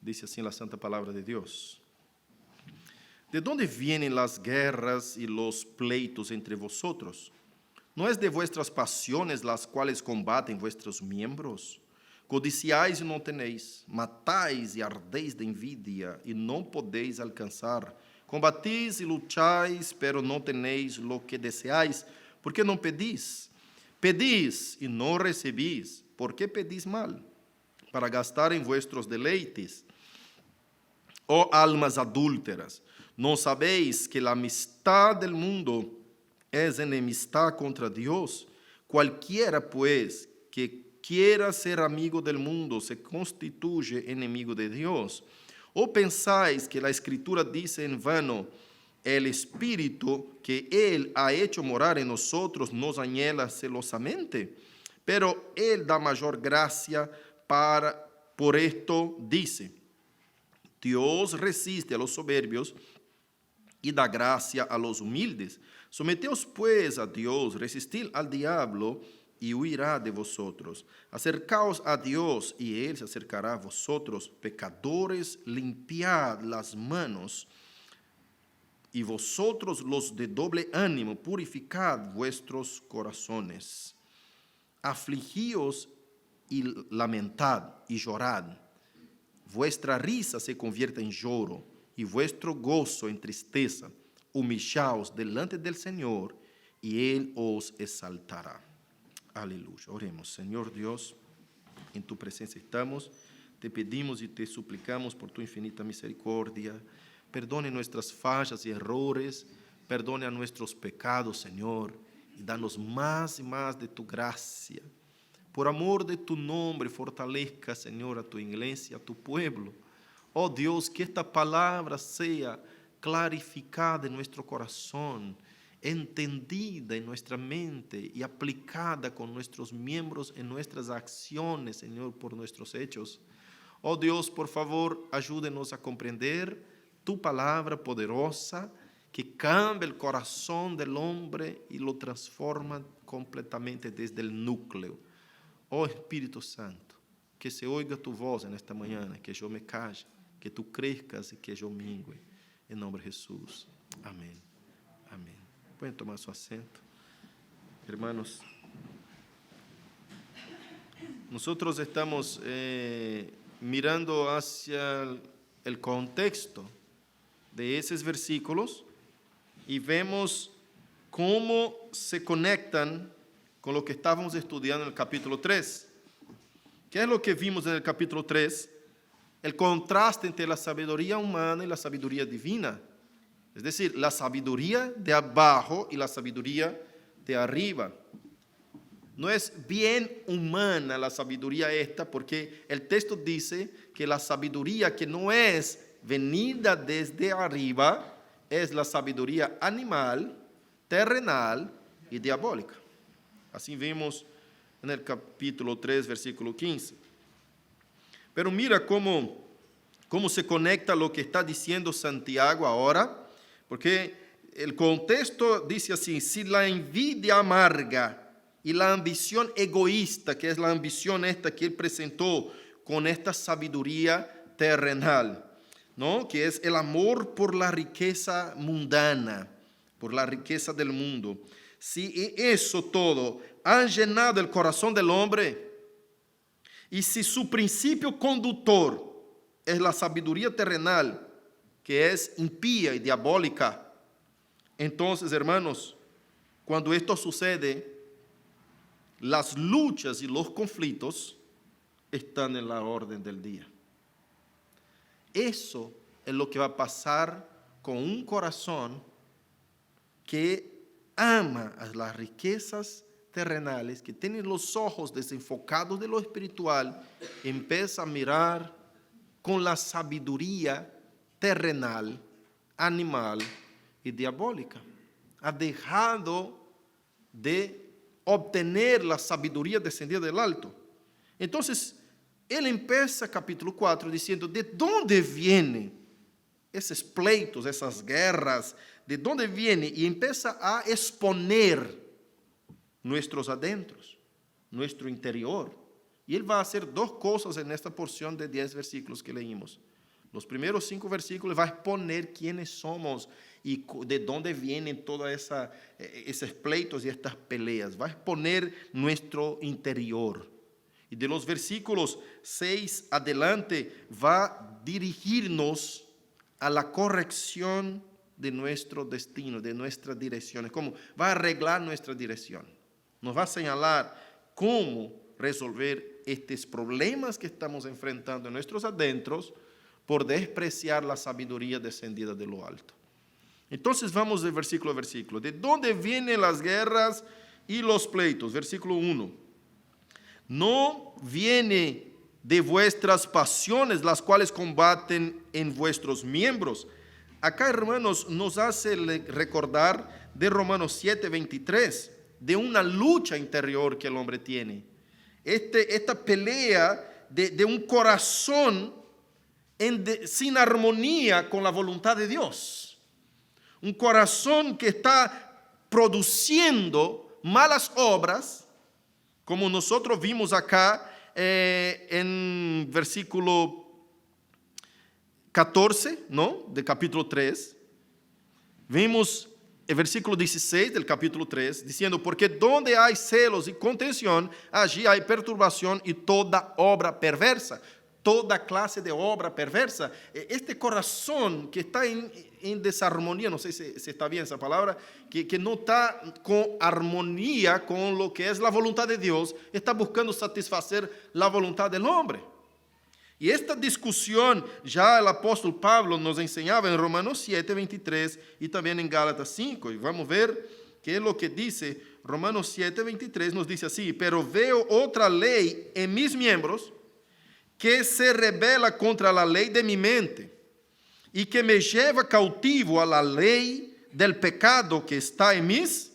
Dice así la santa palabra de Dios. ¿De dónde vienen las guerras y los pleitos entre vosotros? ¿No es de vuestras pasiones las cuales combaten vuestros miembros? Codiciáis y no tenéis, matáis y ardéis de envidia y no podéis alcanzar. Combatís y lucháis, pero no tenéis lo que deseáis, porque no pedís. Pedís y no recibís, ¿por qué pedís mal? Para gastar en vuestros deleites. Oh almas adúlteras, ¿no sabéis que la amistad del mundo es enemistad contra Dios? Cualquiera, pues, que quiera ser amigo del mundo se constituye enemigo de Dios. ¿O pensáis que la Escritura dice en vano, el Espíritu que Él ha hecho morar en nosotros nos añela celosamente? Pero Él da mayor gracia por esto dice, Dios resiste a los soberbios y da gracia a los humildes. Someteos pues a Dios, resistid al diablo y huirá de vosotros. Acercaos a Dios y Él se acercará a vosotros. Pecadores, limpiad las manos, y vosotros los de doble ánimo, purificad vuestros corazones. Afligíos y lamentad y llorad. Vuestra risa se convierta en lloro y vuestro gozo en tristeza. Humillaos delante del Señor y Él os exaltará. Aleluya. Oremos. Señor Dios, en tu presencia estamos. Te pedimos y te suplicamos por tu infinita misericordia. Perdone nuestras fallas y errores. Perdone a nuestros pecados, Señor. Y danos más y más de tu gracia. Por amor de tu nombre, fortalezca, Señor, a tu iglesia, a tu pueblo. Oh Dios, que esta palabra sea clarificada en nuestro corazón, entendida en nuestra mente y aplicada con nuestros miembros en nuestras acciones, Señor, por nuestros hechos. Oh Dios, por favor, ayúdenos a comprender tu palabra poderosa que cambia el corazón del hombre y lo transforma completamente desde el núcleo. Oh Espíritu Santo, que se oiga tu voz en esta mañana, que yo me calle, que tú crezcas y que yo mingue. En nombre de Jesús. Amén. Amén. Pueden tomar su asiento. Hermanos, nosotros estamos mirando hacia el contexto de esos versículos y vemos cómo se conectan con lo que estábamos estudiando en el capítulo 3. ¿Qué es lo que vimos en el capítulo 3? El contraste entre la sabiduría humana y la sabiduría divina. Es decir, la sabiduría de abajo y la sabiduría de arriba. No es bien humana la sabiduría esta, porque el texto dice que la sabiduría que no es venida desde arriba es la sabiduría animal, terrenal y diabólica. Así vimos en el capítulo 3, versículo 15. Pero mira cómo se conecta lo que está diciendo Santiago ahora, porque el contexto dice así, si la envidia amarga y la ambición egoísta, que es la ambición esta que él presentó con esta sabiduría terrenal, ¿no? Que es el amor por la riqueza mundana, por la riqueza del mundo. Si eso todo ha llenado el corazón del hombre, y si su principio conductor es la sabiduría terrenal, que es impía y diabólica, entonces, hermanos, cuando esto sucede, las luchas y los conflictos están en la orden del día. Eso es lo que va a pasar con un corazón que ama a las riquezas terrenales, que tiene los ojos desenfocados de lo espiritual, empieza a mirar con la sabiduría terrenal, animal y diabólica. Ha dejado de obtener la sabiduría descendida del alto. Entonces, él empieza capítulo 4 diciendo, ¿de dónde vienen esos pleitos, esas guerras? ¿De dónde viene? Y empieza a exponer nuestros adentros, nuestro interior, Y Él va a hacer dos cosas en esta porción de 10 versículos que leímos. Los primeros 5 versículos va a exponer quiénes somos y de dónde vienen todos esos pleitos y estas peleas. Va a exponer nuestro interior. Y de los versículos 6 adelante va a dirigirnos a la corrección de nuestro destino, de nuestras direcciones. Cómo va a arreglar nuestra dirección. Nos va a señalar cómo resolver estos problemas que estamos enfrentando en nuestros adentros por despreciar la sabiduría descendida de lo alto. Entonces vamos de versículo a versículo. ¿De dónde vienen las guerras y los pleitos? Versículo 1. No viene de vuestras pasiones, las cuales combaten en vuestros miembros. Acá, hermanos, nos hace recordar de Romanos 7:23, de una lucha interior que el hombre tiene. Esta pelea de un corazón sin armonía con la voluntad de Dios. Un corazón que está produciendo malas obras, como nosotros vimos acá en versículo 14, ¿no? De capítulo 3. Vimos el versículo 16 del capítulo 3, diciendo, porque donde hay celos y contención, allí hay perturbación y toda obra perversa. Toda clase de obra perversa. Este corazón que está en desarmonía, no sé si está bien esa palabra, que no está con armonía con lo que es la voluntad de Dios, está buscando satisfacer la voluntad del hombre. Y esta discusión ya el apóstol Pablo nos enseñaba en Romanos 7:23 y también en Gálatas 5. Y vamos a ver qué es lo que dice. Romanos 7:23 nos dice así, pero veo otra ley en mis miembros que se rebela contra la ley de mi mente y que me lleva cautivo a la ley del pecado que está en mis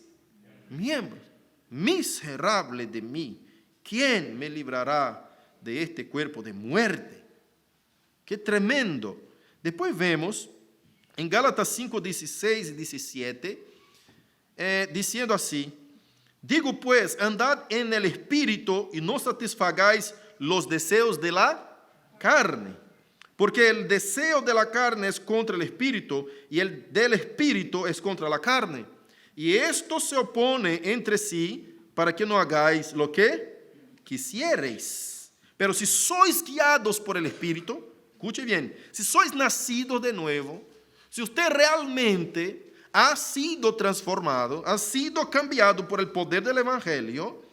miembros. Miserable de mí, ¿quién me librará de este cuerpo de muerte? Qué tremendo. Después vemos en Gálatas 5:16 y 17, diciendo así, digo pues, andad en el espíritu y no satisfagáis los deseos de la carne, porque el deseo de la carne es contra el espíritu y el del espíritu es contra la carne, y esto se opone entre sí para que no hagáis lo que quisiereis. Pero si sois guiados por el espíritu, escuche bien, si sois nacidos de nuevo, si usted realmente ha sido transformado, ha sido cambiado por el poder del evangelio,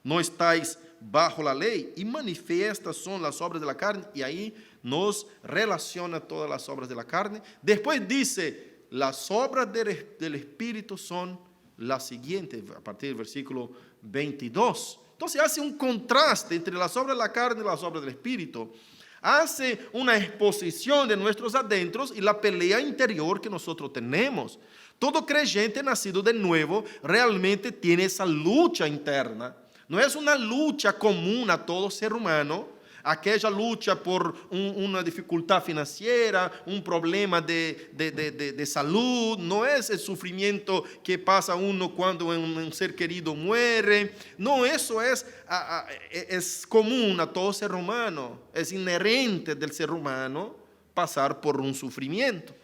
no estáis bajo la ley, y manifiestas son las obras de la carne, y ahí nos relaciona todas las obras de la carne. Después dice, las obras del Espíritu son las siguientes, a partir del versículo 22. Entonces hace un contraste entre las obras de la carne y las obras del Espíritu. Hace una exposición de nuestros adentros y la pelea interior que nosotros tenemos. Todo creyente nacido de nuevo realmente tiene esa lucha interna. No es una lucha común a todo ser humano, aquella lucha por una dificultad financiera, un problema de salud, no es el sufrimiento que pasa uno cuando un ser querido muere, no, eso es común a todo ser humano, es inherente del ser humano pasar por un sufrimiento.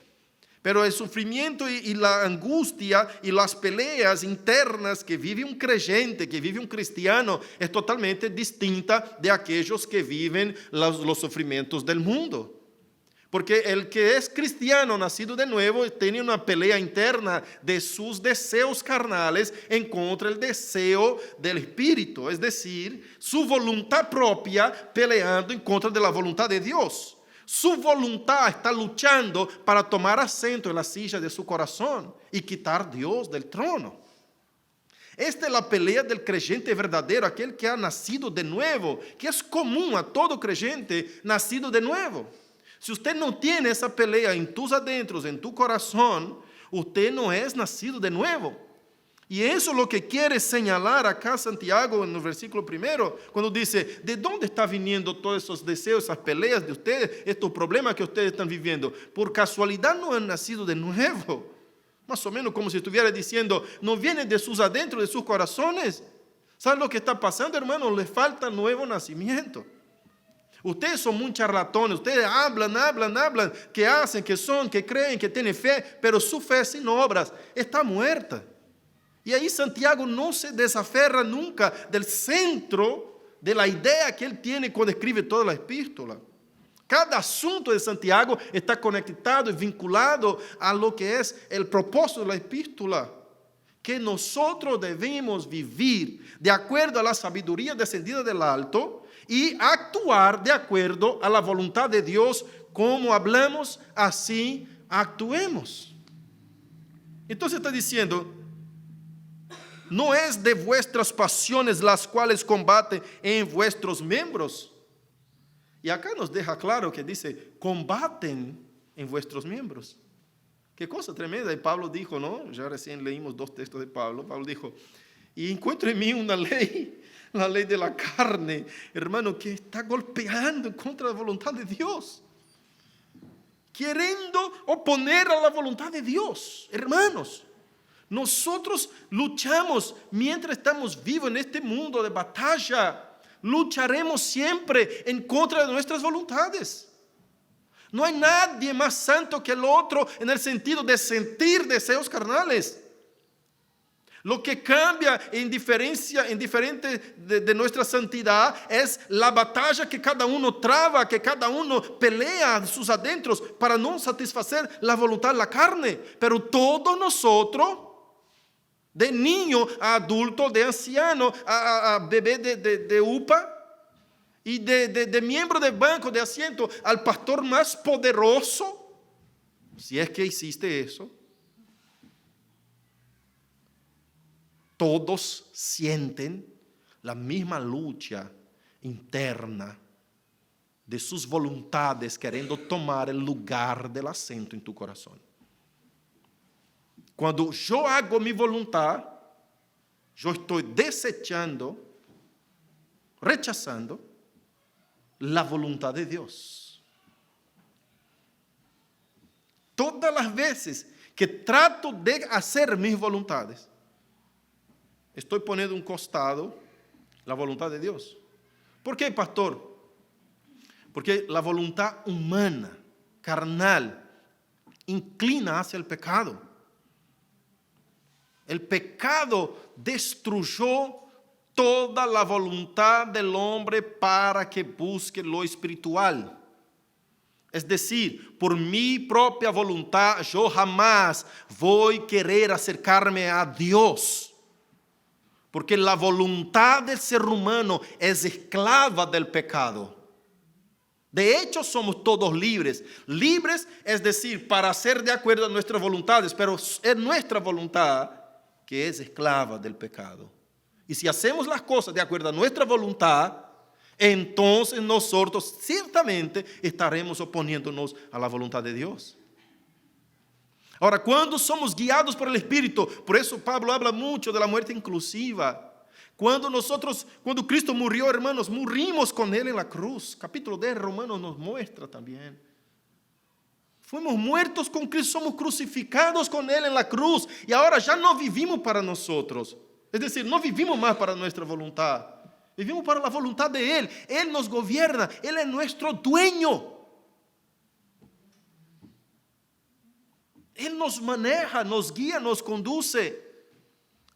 Pero el sufrimiento y la angustia y las peleas internas que vive un creyente, que vive un cristiano, es totalmente distinta de aquellos que viven los sufrimientos del mundo. Porque el que es cristiano, nacido de nuevo, tiene una pelea interna de sus deseos carnales en contra del deseo del Espíritu. Es decir, su voluntad propia peleando en contra de la voluntad de Dios. Su voluntad está luchando para tomar asiento en la silla de su corazón y quitar a Dios del trono. Esta es la pelea del creyente verdadero, aquel que ha nacido de nuevo, que es común a todo creyente nacido de nuevo. Si usted no tiene esa pelea en tus adentros, en tu corazón, usted no es nacido de nuevo. Y eso es lo que quiere señalar acá Santiago en el versículo 1, cuando dice, ¿de dónde están viniendo todos esos deseos, esas peleas de ustedes, estos problemas que ustedes están viviendo? Por casualidad no han nacido de nuevo. Más o menos como si estuviera diciendo, no viene de sus adentros, de sus corazones. ¿Saben lo que está pasando, hermanos? Les falta nuevo nacimiento. Ustedes son muy charlatones, ustedes hablan, que hacen, que son, que creen, que tienen fe, pero su fe sin obras está muerta. Y ahí Santiago no se desaferra nunca del centro de la idea que él tiene cuando escribe toda la epístola. Cada asunto de Santiago está conectado y vinculado a lo que es el propósito de la epístola. Que nosotros debemos vivir de acuerdo a la sabiduría descendida del alto y actuar de acuerdo a la voluntad de Dios. Como hablamos, así actuemos. Entonces está diciendo, no es de vuestras pasiones las cuales combaten en vuestros miembros. Y acá nos deja claro que dice, combaten en vuestros miembros. Qué cosa tremenda. Y Pablo dijo, ¿no? Ya recién leímos 2 textos de Pablo. Pablo dijo, y encuentro en mí una ley, la ley de la carne, hermano, que está golpeando en contra de la voluntad de Dios. Queriendo oponer a la voluntad de Dios. Hermanos, nosotros luchamos mientras estamos vivos en este mundo de batalla. Lucharemos siempre en contra de nuestras voluntades. No hay nadie más santo que el otro en el sentido de sentir deseos carnales. Lo que cambia en diferente de nuestra santidad es la batalla que cada uno traba, que cada uno pelea en sus adentros para no satisfacer la voluntad de la carne. Pero todos nosotros, de niño a adulto, de anciano a bebé de UPA, y de miembro del banco de asiento al pastor más poderoso, si es que existe eso, todos sienten la misma lucha interna de sus voluntades queriendo tomar el lugar del asiento en tu corazón. Cuando yo hago mi voluntad, yo estoy desechando, rechazando la voluntad de Dios. Todas las veces que trato de hacer mis voluntades, estoy poniendo a un costado la voluntad de Dios. ¿Por qué, pastor? Porque la voluntad humana, carnal, inclina hacia el pecado. El pecado destruyó toda la voluntad del hombre para que busque lo espiritual. Es decir, por mi propia voluntad yo jamás voy a querer acercarme a Dios. Porque la voluntad del ser humano es esclava del pecado. De hecho, somos todos libres. Libres, es decir, para hacer de acuerdo a nuestras voluntades, pero es nuestra voluntad que es esclava del pecado. Y si hacemos las cosas de acuerdo a nuestra voluntad, entonces nosotros ciertamente estaremos oponiéndonos a la voluntad de Dios. Ahora, cuando somos guiados por el Espíritu, por eso Pablo habla mucho de la muerte inclusiva. Cuando Cristo murió, hermanos, morimos con Él en la cruz. Capítulo 10 de Romanos nos muestra también. Fuimos muertos con Cristo, somos crucificados con Él en la cruz. Y ahora ya no vivimos para nosotros. Es decir, no vivimos más para nuestra voluntad. Vivimos para la voluntad de Él. Él nos gobierna. Él es nuestro dueño. Él nos maneja, nos guía, nos conduce.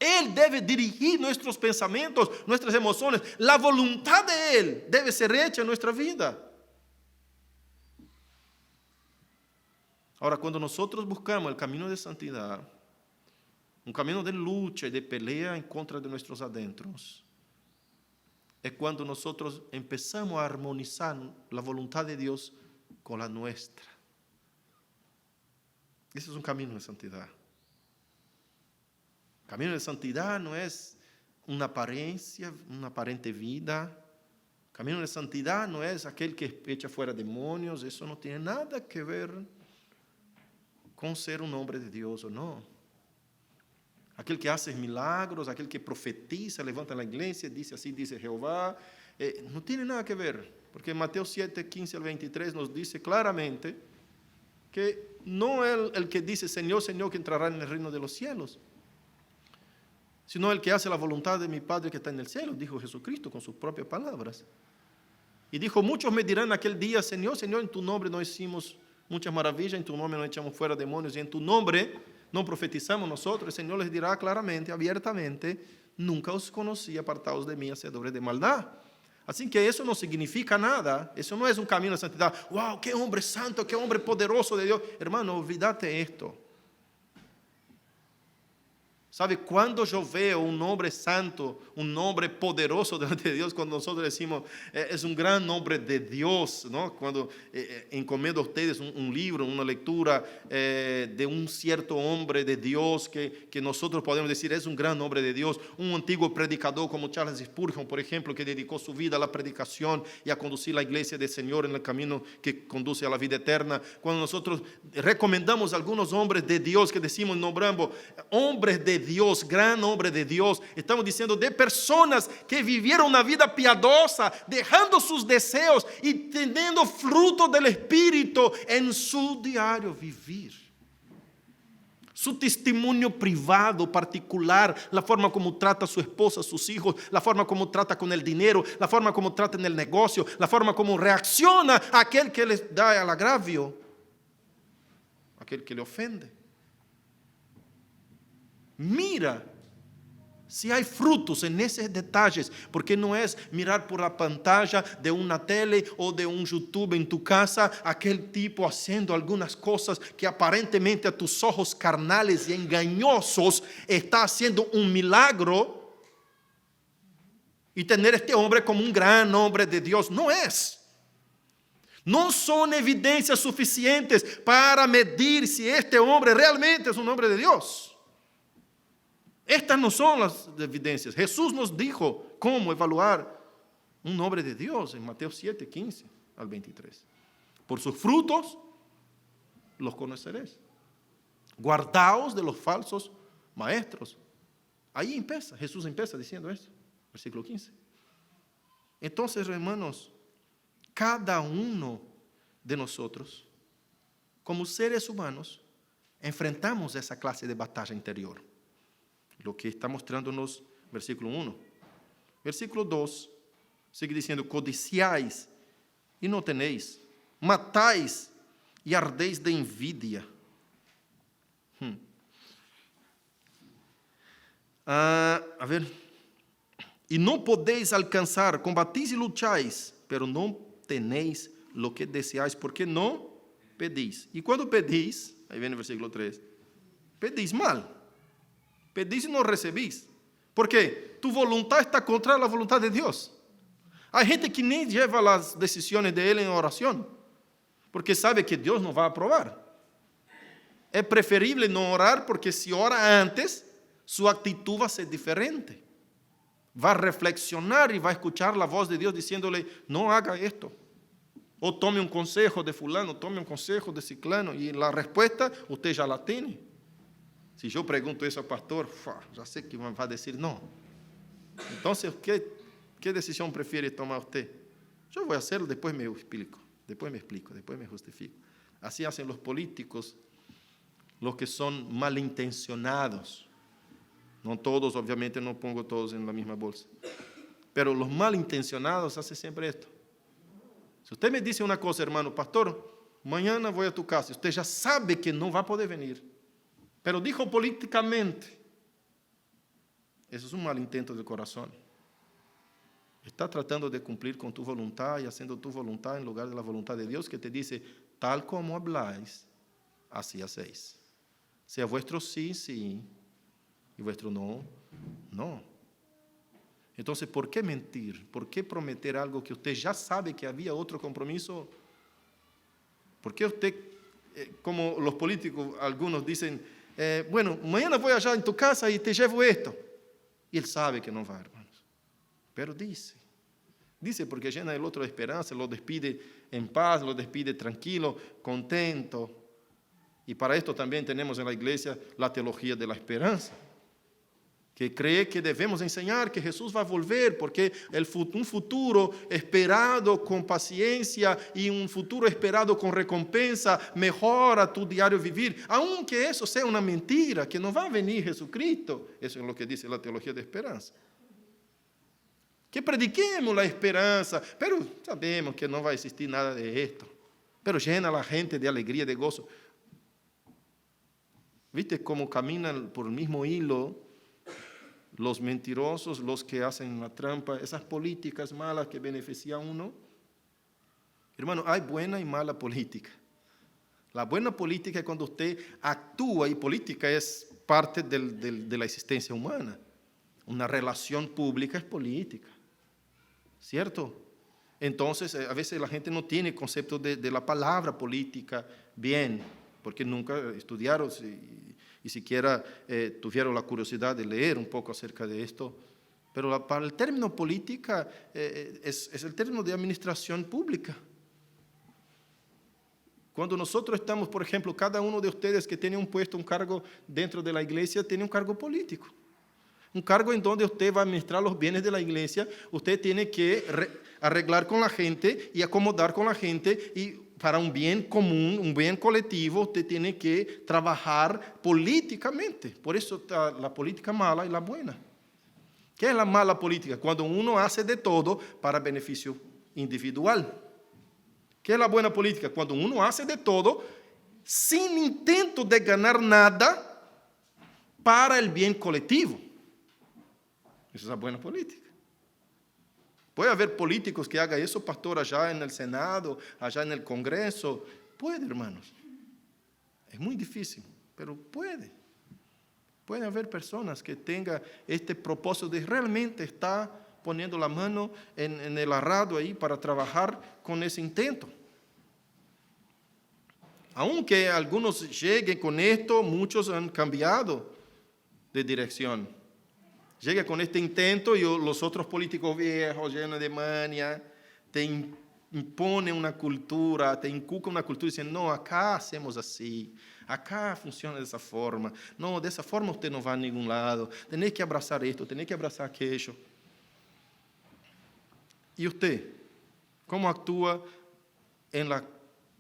Él debe dirigir nuestros pensamientos, nuestras emociones. La voluntad de Él debe ser hecha en nuestra vida. Ahora, cuando nosotros buscamos el camino de santidad, un camino de lucha y de pelea en contra de nuestros adentros, es cuando nosotros empezamos a armonizar la voluntad de Dios con la nuestra. Ese es un camino de santidad. El camino de santidad no es una apariencia, una aparente vida. El camino de santidad no es aquel que echa fuera demonios. Eso no tiene nada que ver con ser un hombre de Dios o no. Aquel que hace milagros, aquel que profetiza, levanta la iglesia, dice así, dice Jehová, no tiene nada que ver, porque Mateo 7, 15 al 23 nos dice claramente que no es el que dice Señor, Señor, que entrará en el reino de los cielos, sino el que hace la voluntad de mi Padre que está en el cielo, dijo Jesucristo con sus propias palabras. Y dijo, muchos me dirán aquel día, Señor, Señor, en tu nombre no hicimos muchas maravillas, en tu nombre no echamos fuera demonios, y en tu nombre no profetizamos nosotros. El Señor les dirá claramente, abiertamente, nunca os conocí, apartados de mí, hacedores de maldad. Así que eso no significa nada, eso no es un camino de santidad. ¡Wow! ¡Qué hombre santo, qué hombre poderoso de Dios! Hermano, olvídate esto. ¿Sabe? Cuando yo veo un hombre santo, un hombre poderoso delante de Dios, cuando nosotros decimos, es un gran hombre de Dios, ¿no? Cuando encomiendo a ustedes un libro, una lectura de un cierto hombre de Dios, que nosotros podemos decir, es un gran hombre de Dios, un antiguo predicador como Charles Spurgeon, por ejemplo, que dedicó su vida a la predicación y a conducir la iglesia del Señor en el camino que conduce a la vida eterna. Cuando nosotros recomendamos a algunos hombres de Dios que decimos, nombramos hombres de Dios, gran hombre de Dios, estamos diciendo de personas que vivieron una vida piadosa, dejando sus deseos y teniendo fruto del Espíritu en su diario vivir. Su testimonio privado, particular, la forma como trata a su esposa, a sus hijos, la forma como trata con el dinero, la forma como trata en el negocio, la forma como reacciona a aquel que les da el agravio, a aquel que le ofende. Mira si hay frutos en esos detalles, porque no es mirar por la pantalla de una tele o de un YouTube en tu casa, aquel tipo haciendo algunas cosas que aparentemente a tus ojos carnales y engañosos está haciendo un milagro, y tener este hombre como un gran hombre de Dios. No es. No son evidencias suficientes para medir si este hombre realmente es un hombre de Dios. Estas no son las evidencias. Jesús nos dijo cómo evaluar un hombre de Dios en Mateo 7, 15 al 23. Por sus frutos los conoceréis. Guardaos de los falsos maestros. Ahí empieza, Jesús empieza diciendo eso, versículo 15. Entonces, hermanos, cada uno de nosotros, como seres humanos, enfrentamos esa clase de batalla interior. Lo que está mostrándonos versículo 1. Versículo 2 sigue diciendo, codiciáis y no tenéis, matáis y ardéis de envidia. Y no podéis alcanzar, combatís y lucháis, pero no tenéis lo que deseáis, porque no pedís. Y cuando pedís, ahí viene el versículo 3, pedís mal. Pedís y no recebís. ¿Por qué? Tu voluntad está contra la voluntad de Dios. Hay gente que ni lleva las decisiones de Él en oración, porque sabe que Dios no va a aprobar. Es preferible no orar, porque si ora antes, su actitud va a ser diferente. Va a reflexionar y va a escuchar la voz de Dios diciéndole, no haga esto. O tome un consejo de fulano, tome un consejo de ciclano, y la respuesta usted ya la tiene. Si yo pregunto eso al pastor, ya sé que va a decir no. Entonces, ¿qué decisión prefiere tomar usted? Yo voy a hacerlo, después me explico, después me justifico. Así hacen los políticos, los que son malintencionados. No todos, obviamente no pongo todos en la misma bolsa. Pero los malintencionados hacen siempre esto. Si usted me dice una cosa, hermano, pastor, mañana voy a tu casa, usted ya sabe que no va a poder venir, pero dijo políticamente, eso es un mal intento del corazón. Está tratando de cumplir con tu voluntad y haciendo tu voluntad en lugar de la voluntad de Dios, que te dice, tal como habláis, así hacéis. Sea vuestro sí, sí, y vuestro no, no. Entonces, ¿por qué mentir? ¿Por qué prometer algo que usted ya sabe que había otro compromiso? ¿Por qué usted, como los políticos, algunos dicen, bueno, mañana voy allá en tu casa y te llevo esto? Y él sabe que no va, hermanos. Pero dice porque llena el otro de esperanza, lo despide en paz, lo despide tranquilo, contento. Y para esto también tenemos en la iglesia la teología de la esperanza, que cree que debemos enseñar que Jesús va a volver, porque un futuro esperado con paciencia y un futuro esperado con recompensa mejora tu diario vivir, aunque eso sea una mentira, que no va a venir Jesucristo. Eso es lo que dice la teología de esperanza. Que prediquemos la esperanza, pero sabemos que no va a existir nada de esto. Pero llena a la gente de alegría, de gozo. ¿Viste cómo caminan por el mismo hilo los mentirosos, los que hacen la trampa, esas políticas malas que benefician a uno? Hermano, hay buena y mala política. La buena política es cuando usted actúa, y política es parte de la existencia humana. Una relación pública es política, ¿cierto? Entonces, a veces la gente no tiene concepto de la palabra política bien, porque nunca estudiaron y siquiera tuvieron la curiosidad de leer un poco acerca de esto. Pero para el término política es el término de administración pública. Cuando nosotros estamos, por ejemplo, cada uno de ustedes que tiene un puesto, un cargo dentro de la iglesia, tiene un cargo político. Un cargo en donde usted va a administrar los bienes de la iglesia, usted tiene que arreglar con la gente y acomodar con la gente, y para un bien común, un bien colectivo, usted tiene que trabajar políticamente. Por eso está la política mala y la buena. ¿Qué es la mala política? Cuando uno hace de todo para beneficio individual. ¿Qué es la buena política? Cuando uno hace de todo sin intento de ganar nada para el bien colectivo. Esa es la buena política. Puede haber políticos que hagan eso, pastor, allá en el Senado, allá en el Congreso. Puede, hermanos. Es muy difícil, pero puede. Puede haber personas que tengan este propósito de realmente estar poniendo la mano en el arado ahí para trabajar con ese intento. Aunque algunos lleguen con esto, muchos han cambiado de dirección. Llega con este intento y los otros políticos viejos, llenos de mania, te imponen una cultura, te inculcan una cultura y dicen, no, acá hacemos así, acá funciona de esa forma. No, de esa forma usted no va a ningún lado. Tenéis que abrazar esto, tenéis que abrazar aquello. ¿Y usted? ¿Cómo actúa en la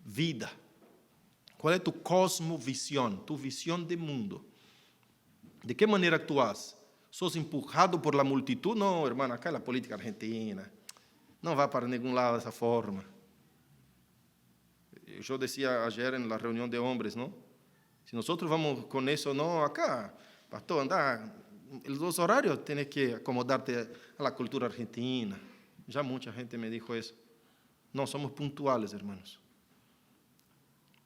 vida? ¿Cuál es tu cosmovisión, tu visión de mundo? ¿De qué manera actúas? ¿Sos empujado por la multitud? No, hermano, acá es la política argentina. No va para ningún lado de esa forma. Yo decía ayer en la reunión de hombres, ¿no? Si nosotros vamos con eso, no, acá, pastor, anda, los horarios tienes que acomodarte a la cultura argentina. Ya mucha gente me dijo eso. No, somos puntuales, hermanos.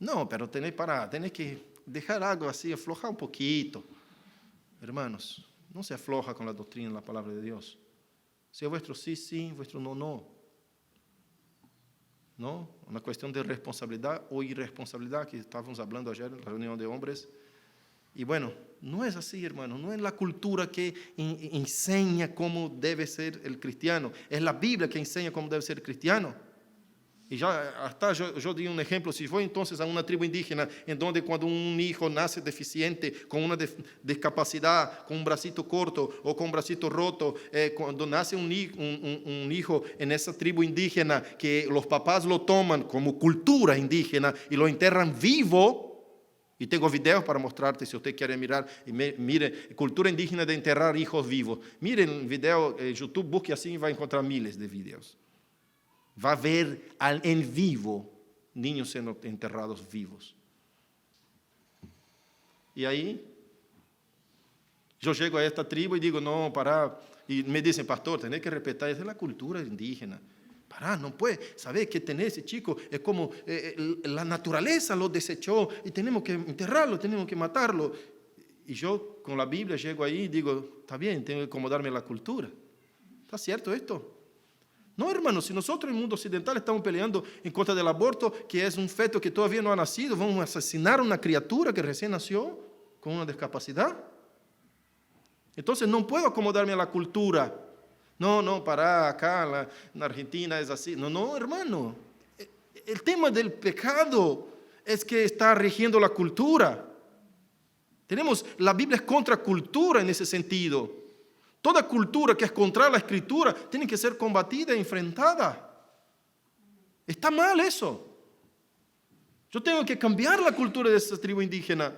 No, pero tenés que dejar algo así, aflojar un poquito. Hermanos, no se afloja con la doctrina y la palabra de Dios. Sea vuestro sí, sí, vuestro no, no. ¿No? Una cuestión de responsabilidad o irresponsabilidad que estábamos hablando ayer en la reunión de hombres. Y bueno, no es así, hermano. No es la cultura que enseña cómo debe ser el cristiano. Es la Biblia que enseña cómo debe ser el cristiano. Y ya hasta yo di un ejemplo. Si voy entonces a una tribu indígena en donde cuando un hijo nace deficiente, con una discapacidad, con un bracito corto o con un bracito roto, cuando nace un hijo en esa tribu indígena, que los papás lo toman como cultura indígena y lo enterran vivo. Y tengo videos para mostrarte si usted quiere mirar. Mire, cultura indígena de enterrar hijos vivos. Miren el video en YouTube, busque así y va a encontrar miles de videos. Va a ver en vivo niños siendo enterrados vivos. Y ahí yo llego a esta tribu y digo, no, pará. Y me dicen, pastor, tenés que respetar, esa es la cultura indígena. Pará, no puede. ¿Sabes qué tenés ese chico? Es como la naturaleza lo desechó y tenemos que enterrarlo, tenemos que matarlo. Y yo con la Biblia llego ahí y digo, está bien, tengo que acomodarme a la cultura. ¿Está cierto esto? No, hermanos, si nosotros en el mundo occidental estamos peleando en contra del aborto, que es un feto que todavía no ha nacido, vamos a asesinar a una criatura que recién nació con una discapacidad. Entonces no puedo acomodarme a la cultura. No, para acá, en Argentina es así. No, hermano. El tema del pecado es que está rigiendo la cultura. La Biblia es contracultura en ese sentido. Toda cultura que es contra la Escritura tiene que ser combatida e enfrentada. Está mal eso. Yo tengo que cambiar la cultura de esa tribu indígena.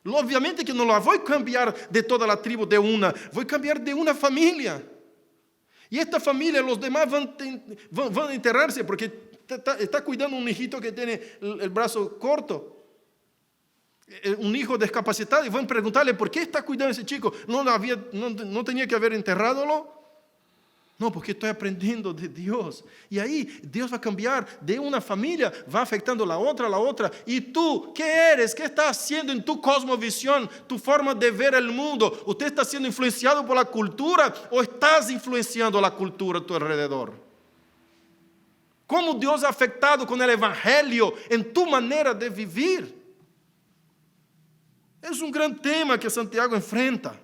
Obviamente que no la voy a cambiar de toda la tribu de una, voy a cambiar de una familia. Y esta familia, los demás van a enterrarse porque está cuidando un hijito que tiene el brazo corto. Un hijo discapacitado, y van a preguntarle, ¿por qué está cuidando a ese chico? ¿No tenía que haber enterradolo? No, porque estoy aprendiendo de Dios. Y ahí Dios va a cambiar de una familia, va afectando la otra. ¿Y tú qué eres? ¿Qué estás haciendo en tu cosmovisión, tu forma de ver el mundo? ¿Usted está siendo influenciado por la cultura o estás influenciando la cultura a tu alrededor? ¿Cómo Dios ha afectado con el evangelio en tu manera de vivir? Es un gran tema que Santiago enfrenta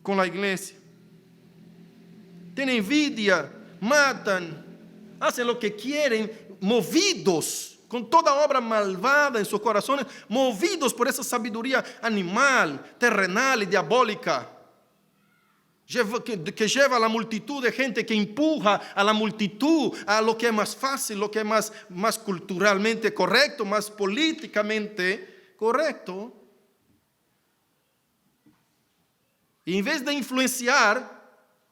con la iglesia. Tienen envidia, matan, hacen lo que quieren, movidos con toda obra malvada en sus corazones, movidos por esa sabiduría animal, terrenal y diabólica, que lleva a la multitud de gente, que empuja a la multitud a lo que es más fácil, lo que es más culturalmente correcto, más políticamente correcto. Y en vez de influenciar,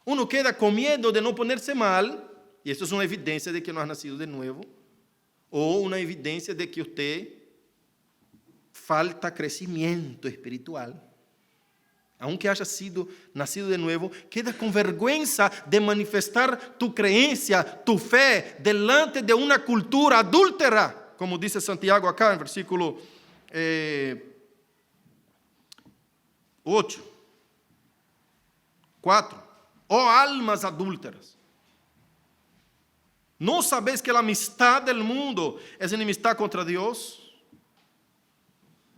uno queda con miedo de no ponerse mal, y esto es una evidencia de que no ha nacido de nuevo, o una evidencia de que usted falta crecimiento espiritual. Aunque haya sido nacido de nuevo, queda con vergüenza de manifestar tu creencia, tu fe, delante de una cultura adúltera, como dice Santiago acá en versículo 4. Oh almas adúlteras, ¿no sabéis que la amistad del mundo es enemistad contra Dios?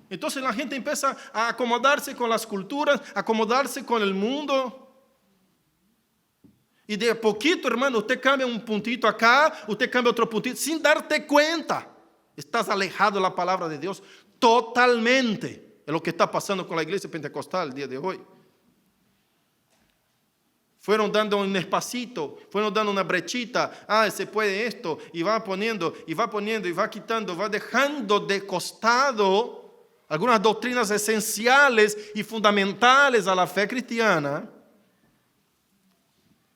Entonces la gente empieza a acomodarse con las culturas, a acomodarse con el mundo. Y de a poquito, hermano, usted cambia un puntito acá, usted cambia otro puntito, sin darte cuenta. Estás alejado de la palabra de Dios totalmente. Es lo que está pasando con la iglesia pentecostal el día de hoy. Fueron dando un espacito, fueron dando una brechita. Se puede esto, y va poniendo, y va quitando, va dejando de costado algunas doctrinas esenciales y fundamentales a la fe cristiana.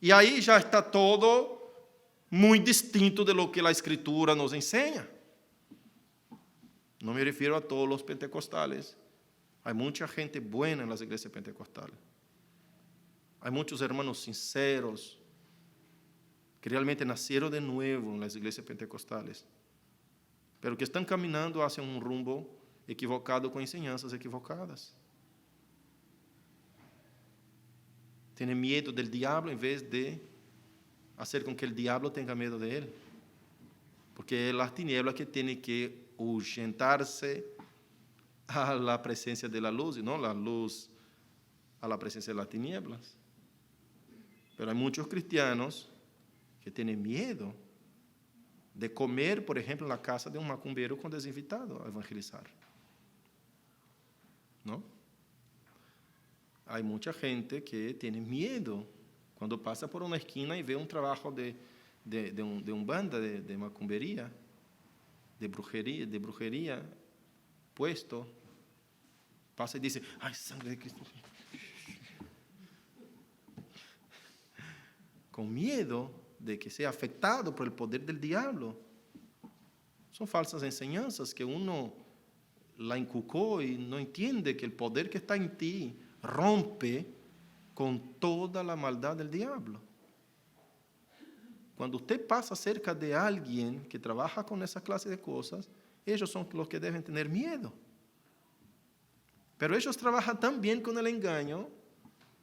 Y ahí ya está todo muy distinto de lo que la Escritura nos enseña. No me refiero a todos los pentecostales. Hay mucha gente buena en las iglesias pentecostales. Hay muchos hermanos sinceros que realmente nacieron de nuevo en las iglesias pentecostales, pero que están caminando hacia un rumbo equivocado con enseñanzas equivocadas. Tienen miedo del diablo en vez de hacer con que el diablo tenga miedo de él, porque es la tiniebla que tiene que ahuyentarse a la presencia de la luz y no la luz a la presencia de las tinieblas. Pero hay muchos cristianos que tienen miedo de comer, por ejemplo, en la casa de un macumbero cuando es invitado a evangelizar. ¿No? Hay mucha gente que tiene miedo cuando pasa por una esquina y ve un trabajo de umbanda, de macumbería, de brujería puesto. Pasa y dice, ¡ay, sangre de Cristo! Con miedo de que sea afectado por el poder del diablo. Son falsas enseñanzas que uno la inculcó y no entiende que el poder que está en ti rompe con toda la maldad del diablo. Cuando usted pasa cerca de alguien que trabaja con esa clase de cosas, ellos son los que deben tener miedo. Pero ellos trabajan también con el engaño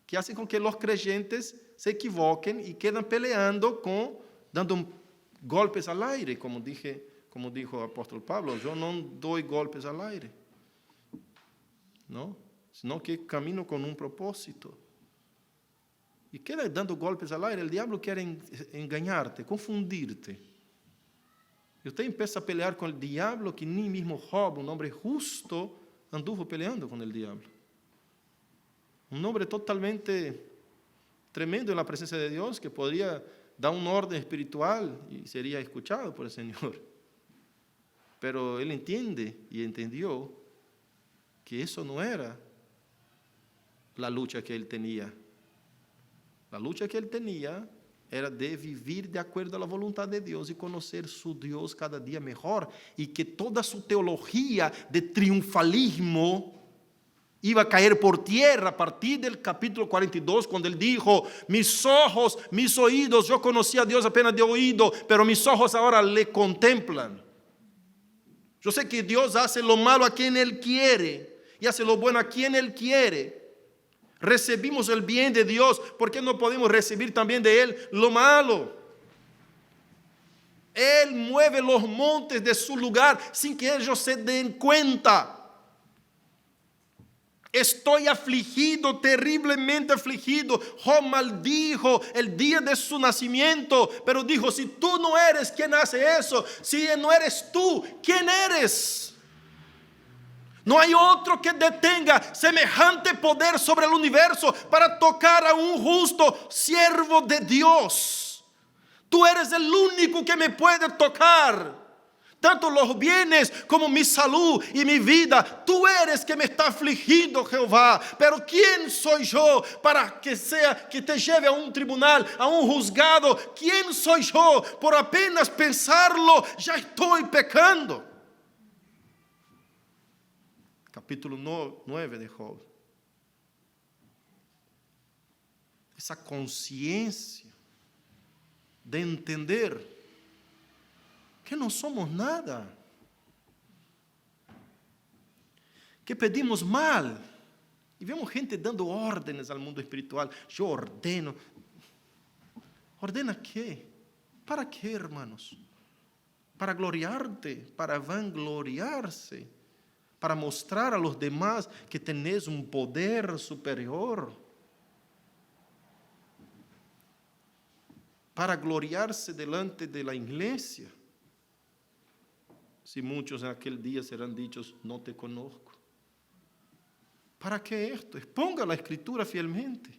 que hacen con que los creyentes se equivoquen y quedan peleando dando golpes al aire, como dijo el apóstol Pablo, yo no doy golpes al aire, ¿no? Sino que camino con un propósito. Y queda dando golpes al aire. El diablo quiere engañarte, confundirte. Y usted empieza a pelear con el diablo que ni mismo Job, un hombre justo, anduvo peleando con el diablo. Un hombre totalmente tremendo en la presencia de Dios, que podría dar un orden espiritual y sería escuchado por el Señor. Pero él entiende y entendió que eso no era la lucha que él tenía. La lucha que él tenía era de vivir de acuerdo a la voluntad de Dios y conocer su Dios cada día mejor, y que toda su teología de triunfalismo iba a caer por tierra a partir del capítulo 42, cuando él dijo: mis ojos, mis oídos, yo conocí a Dios apenas de oído, pero mis ojos ahora le contemplan. Yo sé que Dios hace lo malo a quien Él quiere y hace lo bueno a quien Él quiere. Recibimos el bien de Dios, ¿por qué no podemos recibir también de Él lo malo? Él mueve los montes de su lugar sin que ellos se den cuenta. Estoy afligido, terriblemente afligido. Job maldijo el día de su nacimiento, pero dijo: si tú no eres quien hace eso, si no eres tú, ¿quién eres? No hay otro que detenga semejante poder sobre el universo para tocar a un justo siervo de Dios. Tú eres el único que me puede tocar. Tanto los bienes como mi salud y mi vida. Tú eres que me está afligiendo, Jehová. Pero ¿quién soy yo para que te lleve a un tribunal, a un juzgado? ¿Quién soy yo? Por apenas pensarlo, ya estoy pecando. Capítulo 9 de Job. Esa conciencia de entender que no somos nada, que pedimos mal, y vemos gente dando órdenes al mundo espiritual. Yo ordeno. ¿Ordena qué? ¿Para qué, hermanos? Para gloriarte, para vangloriarse, para mostrar a los demás que tenés un poder superior, para gloriarse delante de la iglesia. Si muchos en aquel día serán dichos: no te conozco. ¿Para qué esto? Exponga la Escritura fielmente.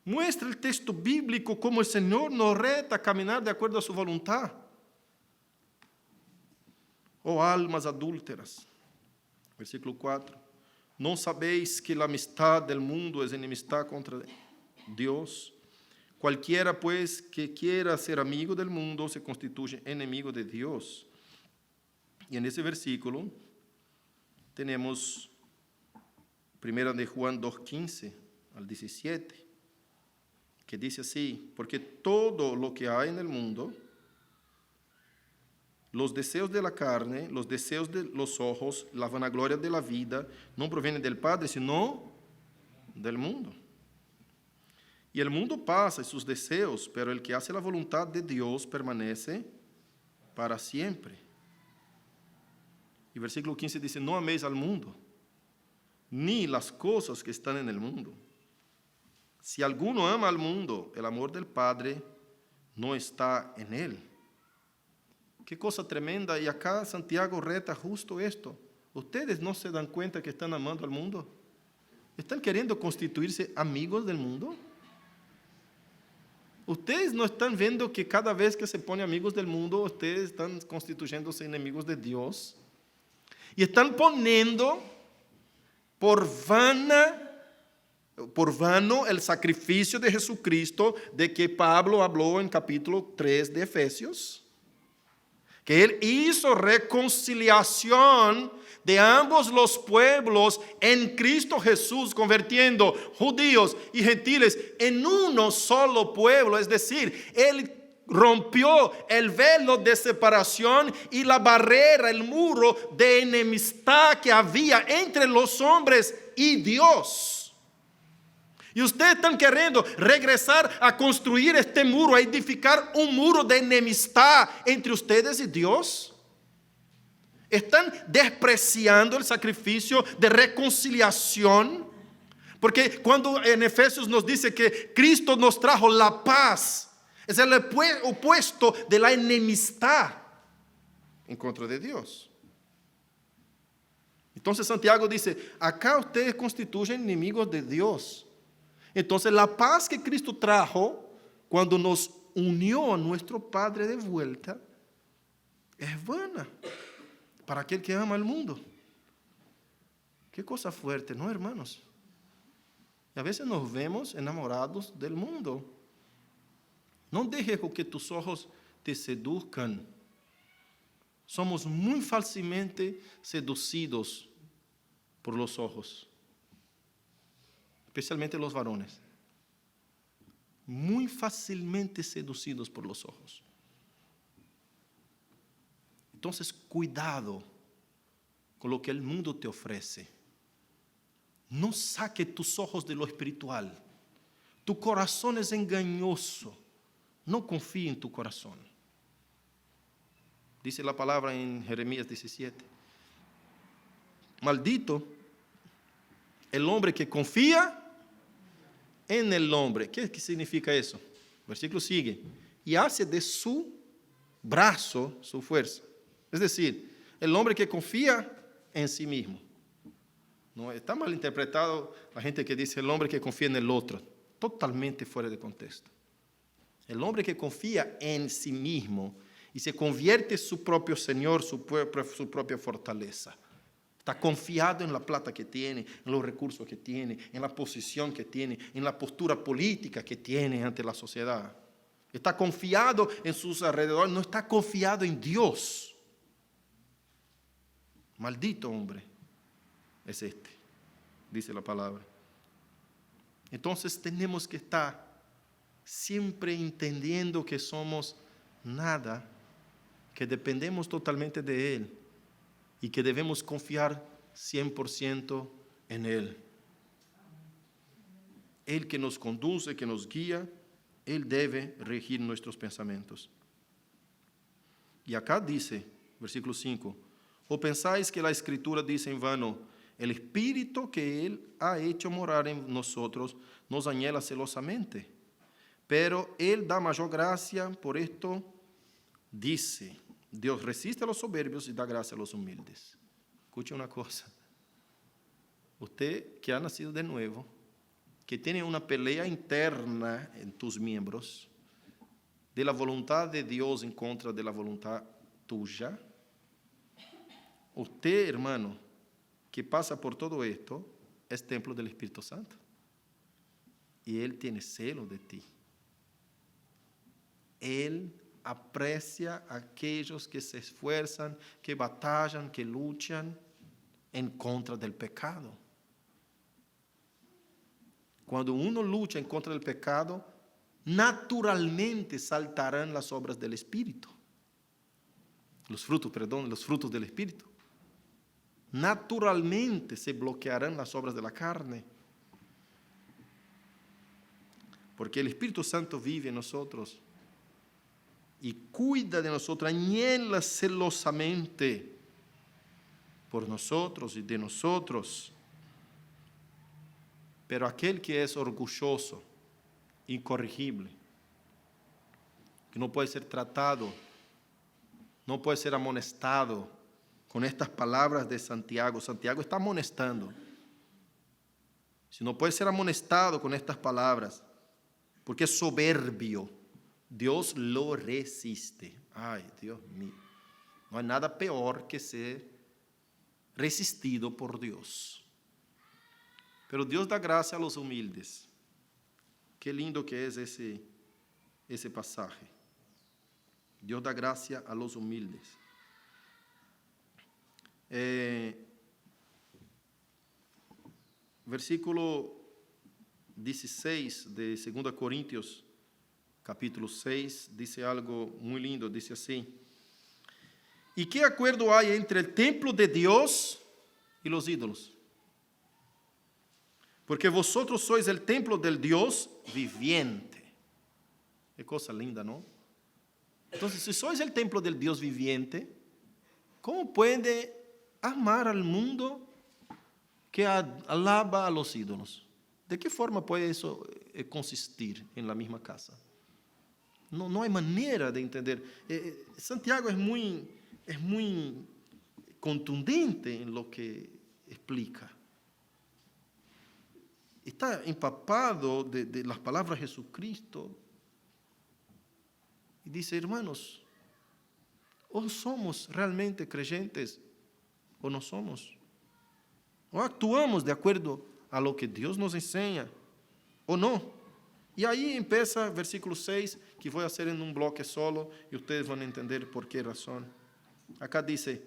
Muestra el texto bíblico como el Señor nos reta a caminar de acuerdo a su voluntad. Oh almas adúlteras. Versículo 4. ¿No sabéis que la amistad del mundo es enemistad contra Dios? Cualquiera pues que quiera ser amigo del mundo se constituye enemigo de Dios. Y en ese versículo tenemos 1 de Juan 2:15 al 17, que dice así: porque todo lo que hay en el mundo, los deseos de la carne, los deseos de los ojos, la vanagloria de la vida, no provienen del Padre, sino del mundo. Y el mundo pasa y sus deseos, pero el que hace la voluntad de Dios permanece para siempre. Y versículo 15 dice: no améis al mundo, ni las cosas que están en el mundo. Si alguno ama al mundo, el amor del Padre no está en él. Qué cosa tremenda. Y acá Santiago reta justo esto. ¿Ustedes no se dan cuenta que están amando al mundo? ¿Están queriendo constituirse amigos del mundo? ¿Ustedes no están viendo que cada vez que se ponen amigos del mundo, ustedes están constituyéndose enemigos de Dios? Y están poniendo por vano el sacrificio de Jesucristo, de que Pablo habló en capítulo 3 de Efesios, que Él hizo reconciliación de ambos los pueblos en Cristo Jesús, convirtiendo judíos y gentiles en uno solo pueblo. Es decir, Él rompió el velo de separación y la barrera, el muro de enemistad que había entre los hombres y Dios. Y ustedes están queriendo regresar a construir este muro, a edificar un muro de enemistad entre ustedes y Dios. Están despreciando el sacrificio de reconciliación, porque cuando en Efesios nos dice que Cristo nos trajo la paz, es el opuesto de la enemistad en contra de Dios. Entonces Santiago dice, acá ustedes constituyen enemigos de Dios. Entonces la paz que Cristo trajo cuando nos unió a nuestro Padre de vuelta es buena para aquel que ama al mundo. Qué cosa fuerte, ¿no, hermanos? Y a veces nos vemos enamorados del mundo. No dejes que tus ojos te seduzcan. Somos muy fácilmente seducidos por los ojos, especialmente los varones. Muy fácilmente seducidos por los ojos. Entonces, cuidado con lo que el mundo te ofrece. No saque tus ojos de lo espiritual. Tu corazón es engañoso. No confíe en tu corazón. Dice la palabra en Jeremías 17. Maldito el hombre que confía en el hombre. ¿Qué significa eso? El versículo sigue. Y hace de su brazo su fuerza. Es decir, el hombre que confía en sí mismo. No está mal interpretado la gente que dice el hombre que confía en el otro. Totalmente fuera de contexto. El hombre que confía en sí mismo y se convierte en su propio Señor, su propia fortaleza. Está confiado en la plata que tiene, en los recursos que tiene, en la posición que tiene, en la postura política que tiene ante la sociedad. Está confiado en sus alrededores, no está confiado en Dios. Maldito hombre es este, dice la palabra. Entonces tenemos que estar siempre entendiendo que somos nada, que dependemos totalmente de Él y que debemos confiar 100% en Él. Él que nos conduce, que nos guía, Él debe regir nuestros pensamientos. Y acá dice, versículo 5, ¿o pensáis que la Escritura dice en vano, el Espíritu que Él ha hecho morar en nosotros nos anhela celosamente? Pero Él da mayor gracia, por esto dice, Dios resiste a los soberbios y da gracia a los humildes. Escuche una cosa, usted que ha nacido de nuevo, que tiene una pelea interna en tus miembros, de la voluntad de Dios en contra de la voluntad tuya, usted, hermano, que pasa por todo esto, es templo del Espíritu Santo. Y Él tiene celo de ti. Él aprecia a aquellos que se esfuerzan, que batallan, que luchan en contra del pecado. Cuando uno lucha en contra del pecado, naturalmente saltarán las obras del Espíritu. Los frutos del Espíritu. Naturalmente se bloquearán las obras de la carne. Porque el Espíritu Santo vive en nosotros y cuida de nosotros, anhela celosamente por nosotros y de nosotros. Pero aquel que es orgulloso, incorregible, que no puede ser tratado, no puede ser amonestado con estas palabras de Santiago. Santiago está amonestando. Si no puede ser amonestado con estas palabras, porque es soberbio, Dios lo resiste. Ay, Dios mío. No hay nada peor que ser resistido por Dios. Pero Dios da gracia a los humildes. Qué lindo que es ese pasaje. Dios da gracia a los humildes. Versículo 16 de 2 Corintios, capítulo 6, dice algo muy lindo, dice así: ¿y qué acuerdo hay entre el templo de Dios y los ídolos? Porque vosotros sois el templo del Dios viviente. Qué cosa linda, ¿no? Entonces, si sois el templo del Dios viviente, ¿cómo puede amar al mundo que alaba a los ídolos? ¿De qué forma puede eso consistir en la misma casa? No hay manera de entender. Santiago es muy contundente en lo que explica. Está empapado de las palabras de Jesucristo. Y dice, hermanos, o somos realmente creyentes o no somos. O actuamos de acuerdo a lo que Dios nos enseña o no. Y ahí empieza versículo 6, que voy a hacer en un bloque solo y ustedes van a entender por qué razón. Acá dice,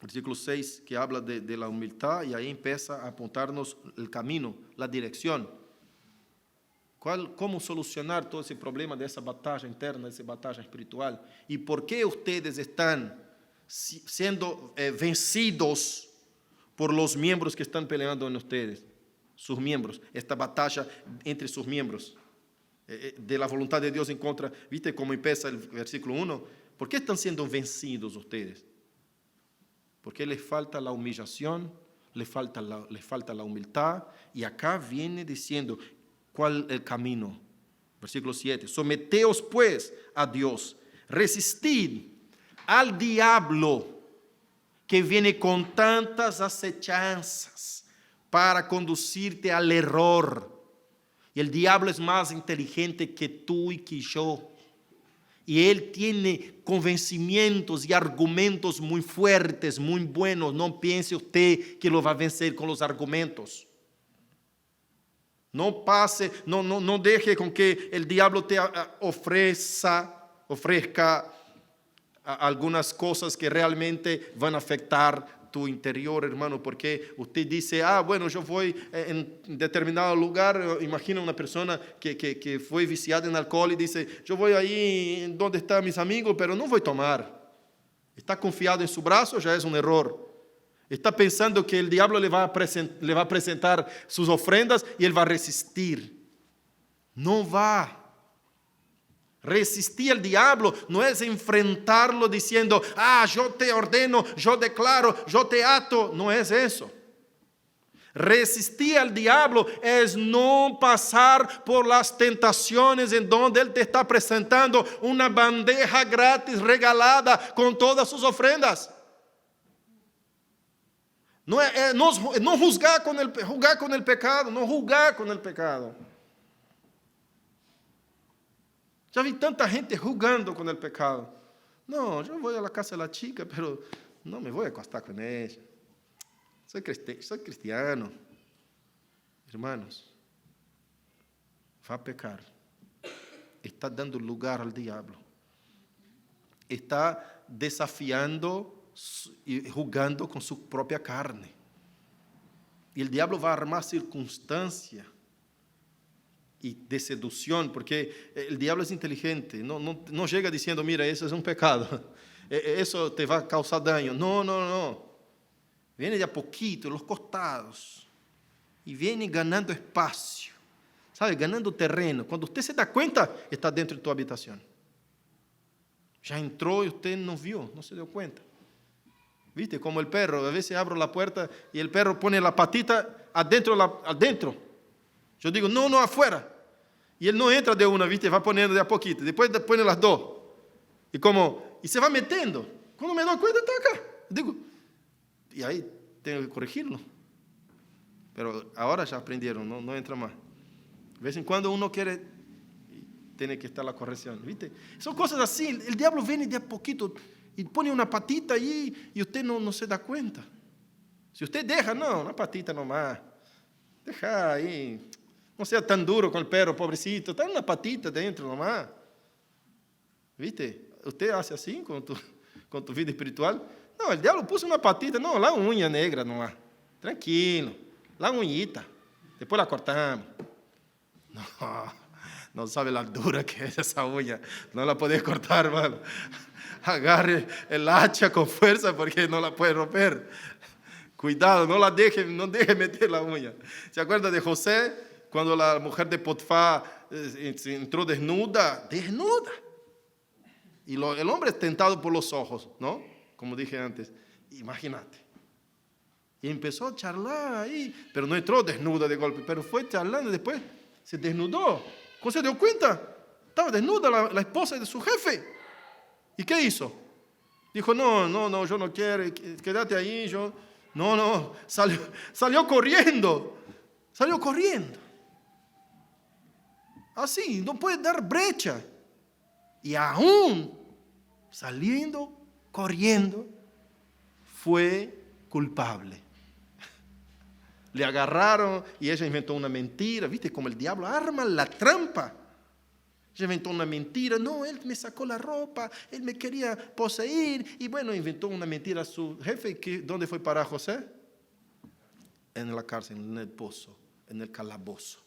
versículo 6, que habla de la humildad y ahí empieza a apuntarnos el camino, la dirección. ¿Cómo solucionar todo ese problema de esa batalla interna, de esa batalla espiritual? ¿Y por qué ustedes están siendo vencidos por los miembros que están peleando en ustedes? Sus miembros, esta batalla entre sus miembros, de la voluntad de Dios en contra. ¿Viste cómo empieza el versículo 1? ¿Por qué están siendo vencidos ustedes? Porque les falta la humillación, les falta la humildad. Y acá viene diciendo, ¿cuál es el camino? Versículo 7. Someteos pues a Dios, resistid al diablo que viene con tantas acechanzas para conducirte al error. Y el diablo es más inteligente que tú y que yo. Y él tiene convencimientos y argumentos muy fuertes, muy buenos. No piense usted que lo va a vencer con los argumentos. No pase, no deje con que el diablo te ofrezca algunas cosas que realmente van a afectar tu interior, hermano, porque usted dice, bueno, yo voy en determinado lugar. Imagina una persona que fue viciada en alcohol y dice, yo voy ahí donde están mis amigos, pero no voy a tomar. Está confiado en su brazo, ya es un error. Está pensando que el diablo le va a presentar sus ofrendas y él va a resistir. No va. Resistir al diablo no es enfrentarlo diciendo, yo te ordeno, yo declaro, yo te ato. No es eso. Resistir al diablo es no pasar por las tentaciones en donde él te está presentando una bandeja gratis regalada con todas sus ofrendas. No juzgar con el pecado, no jugar con el pecado. Ya vi tanta gente jugando con el pecado. No, yo voy a la casa de la chica, pero no me voy a acostar con ella. Soy cristiano. Hermanos, va a pecar. Está dando lugar al diablo. Está desafiando y jugando con su propia carne. Y el diablo va a armar circunstancias y de seducción, porque el diablo es inteligente. No llega diciendo, mira, eso es un pecado, eso te va a causar daño. No. Viene de a poquito, en los costados, y viene ganando espacio, ¿sabe? Ganando terreno. Cuando usted se da cuenta, está dentro de tu habitación. Ya entró y usted no vio, no se dio cuenta. ¿Viste? Como el perro, a veces abro la puerta y el perro pone la patita adentro. Yo digo, no, afuera. Y él no entra de una, ¿viste? Va poniendo de a poquito. Después pone las dos. Y se va metiendo. Cuando me doy cuenta, está acá. Digo, y ahí tengo que corregirlo. Pero ahora ya aprendieron, no entra más. De vez en cuando uno quiere, tiene que estar la corrección, ¿viste? Son cosas así. El diablo viene de a poquito y pone una patita ahí y usted no se da cuenta. Si usted deja, una patita nomás. Deja ahí. No sea tan duro con el perro, pobrecito. Está una patita dentro nomás. ¿Viste? Usted hace así con tu vida espiritual. No, el diablo puso una patita. No, la uña negra nomás. Tranquilo. La uñita. Después la cortamos. No sabe la dura que es esa uña. No la podés cortar, hermano. Agarre el hacha con fuerza porque no la puede romper. Cuidado, no deje meter la uña. ¿Se acuerda de José? Cuando la mujer de Potifar entró desnuda. Y el hombre es tentado por los ojos, ¿no? Como dije antes. Imagínate. Y empezó a charlar ahí, pero no entró desnuda de golpe, pero fue charlando y después se desnudó. ¿Cómo se dio cuenta? Estaba desnuda la esposa de su jefe. ¿Y qué hizo? Dijo, no, yo no quiero, quédate ahí, yo No, salió corriendo. Salió corriendo. Así, no puede dar brecha. Y aún saliendo, corriendo, fue culpable. Le agarraron y ella inventó una mentira. ¿Viste cómo el diablo arma la trampa? Ella inventó una mentira. No, él me sacó la ropa, él me quería poseer. Y bueno, inventó una mentira a su jefe. ¿Dónde fue parar José? En la cárcel, en el pozo, en el calabozo.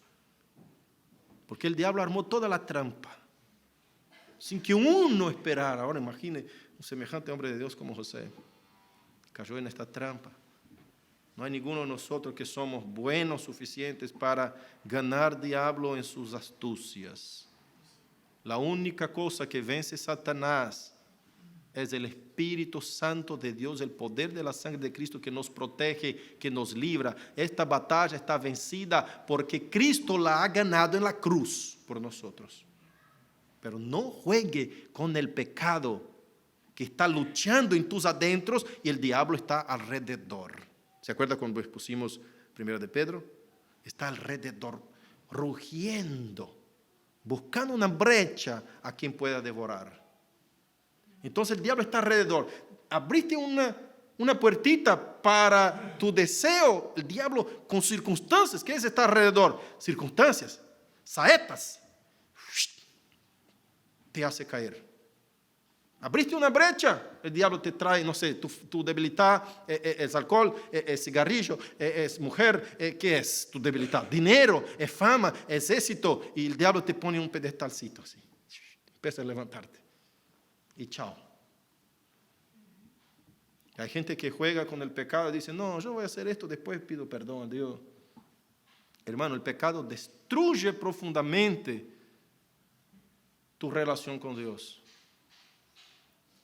Porque el diablo armó toda la trampa, sin que uno esperara. Ahora imagine un semejante hombre de Dios como José. Cayó en esta trampa. No hay ninguno de nosotros que somos buenos suficientes para ganar diablo en sus astucias. La única cosa que vence Satanás es el Espíritu Santo de Dios, el poder de la sangre de Cristo que nos protege, que nos libra. Esta batalla está vencida porque Cristo la ha ganado en la cruz por nosotros. Pero no juegue con el pecado que está luchando en tus adentros y el diablo está alrededor. ¿Se acuerda cuando expusimos 1 de Pedro? Está alrededor, rugiendo, buscando una brecha a quien pueda devorar. Entonces el diablo está alrededor. Abriste una puertita para tu deseo. El diablo con circunstancias. ¿Qué es estar alrededor? Circunstancias, saetas. Te hace caer. Abriste una brecha, el diablo te trae, no sé, tu debilidad es alcohol, es cigarrillo, es mujer, ¿qué es tu debilidad? Dinero, es fama, es éxito, y el diablo te pone un pedestalcito así, empieza a levantarte, y chao. Hay gente que juega con el pecado y dice, no, yo voy a hacer esto, después pido perdón a Dios. Hermano, el pecado destruye profundamente tu relación con Dios.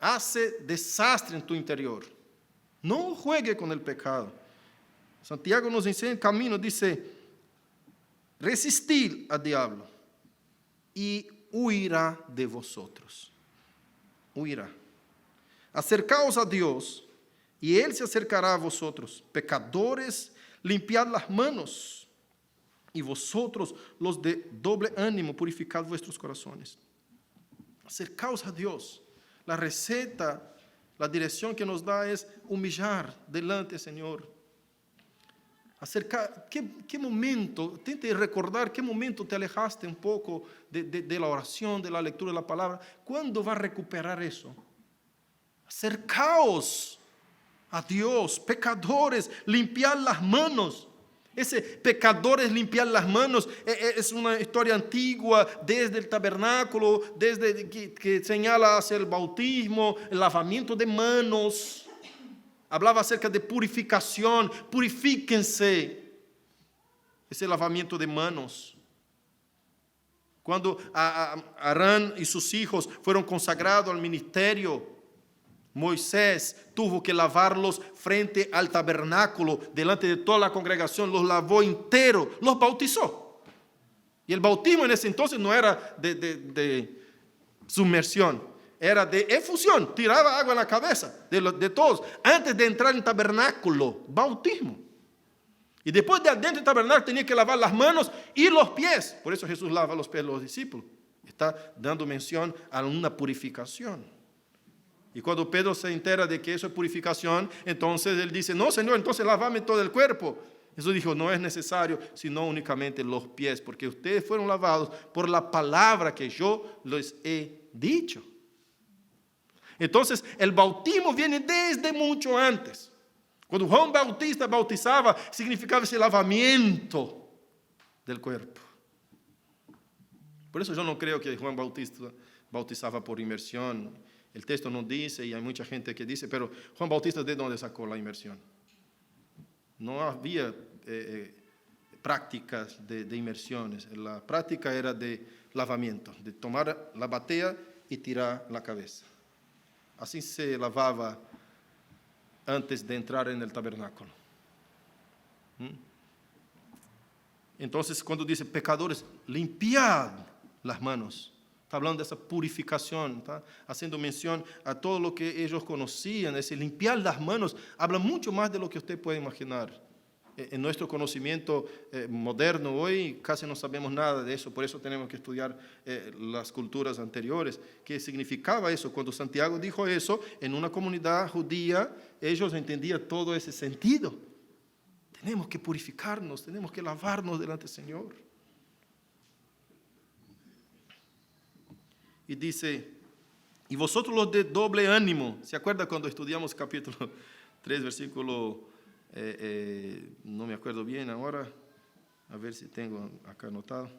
Hace desastre en tu interior. No juegue con el pecado. Santiago nos enseña el camino, dice, resistir al diablo y huirá de vosotros. Huirá. Acercaos a Dios y Él se acercará a vosotros. Pecadores, limpiad las manos. Y vosotros, los de doble ánimo, purificad vuestros corazones. Acercaos a Dios. La receta, la dirección que nos da es humillar delante, Señor. ¿Qué momento? Tente recordar qué momento te alejaste un poco de la oración, de la lectura de la palabra. ¿Cuándo va a recuperar eso? Acercaos a Dios, pecadores, limpiad las manos. Ese pecadores limpiar las manos es una historia antigua desde el tabernáculo, desde que señala hacia el bautismo, el lavamiento de manos. Hablaba acerca de purificación, purifíquense. Ese lavamiento de manos. Cuando Aarón y sus hijos fueron consagrados al ministerio, Moisés tuvo que lavarlos frente al tabernáculo, delante de toda la congregación, los lavó entero, los bautizó. Y el bautismo en ese entonces no era de sumersión, era de efusión, tiraba agua en la cabeza de todos, antes de entrar en el tabernáculo, bautismo. Y después de adentro del tabernáculo tenía que lavar las manos y los pies. Por eso Jesús lava los pies de los discípulos. Está dando mención a una purificación. Y cuando Pedro se entera de que eso es purificación, entonces él dice, no, Señor, entonces lavame todo el cuerpo. Jesús dijo, no es necesario, sino únicamente los pies, porque ustedes fueron lavados por la palabra que yo les he dicho. Entonces, el bautismo viene desde mucho antes. Cuando Juan Bautista bautizaba, significaba ese lavamiento del cuerpo. Por eso yo no creo que Juan Bautista bautizaba por inmersión. El texto no dice, y hay mucha gente que dice, pero Juan Bautista, ¿de dónde sacó la inmersión? No había prácticas de inmersiones. La práctica era de lavamiento, de tomar la batea y tirar la cabeza. Así se lavaba antes de entrar en el tabernáculo. Entonces, cuando dice pecadores, limpiad las manos. Está hablando de esa purificación, está haciendo mención a todo lo que ellos conocían. Ese limpiar las manos habla mucho más de lo que usted puede imaginar. En nuestro conocimiento moderno hoy casi no sabemos nada de eso, por eso tenemos que estudiar las culturas anteriores. ¿Qué significaba eso? Cuando Santiago dijo eso, en una comunidad judía, ellos entendían todo ese sentido. Tenemos que purificarnos, tenemos que lavarnos delante del Señor. Y dice, y vosotros los de doble ánimo. ¿Se acuerda cuando estudiamos capítulo 3, versículo... no me acuerdo bien ahora, a ver si tengo acá anotado,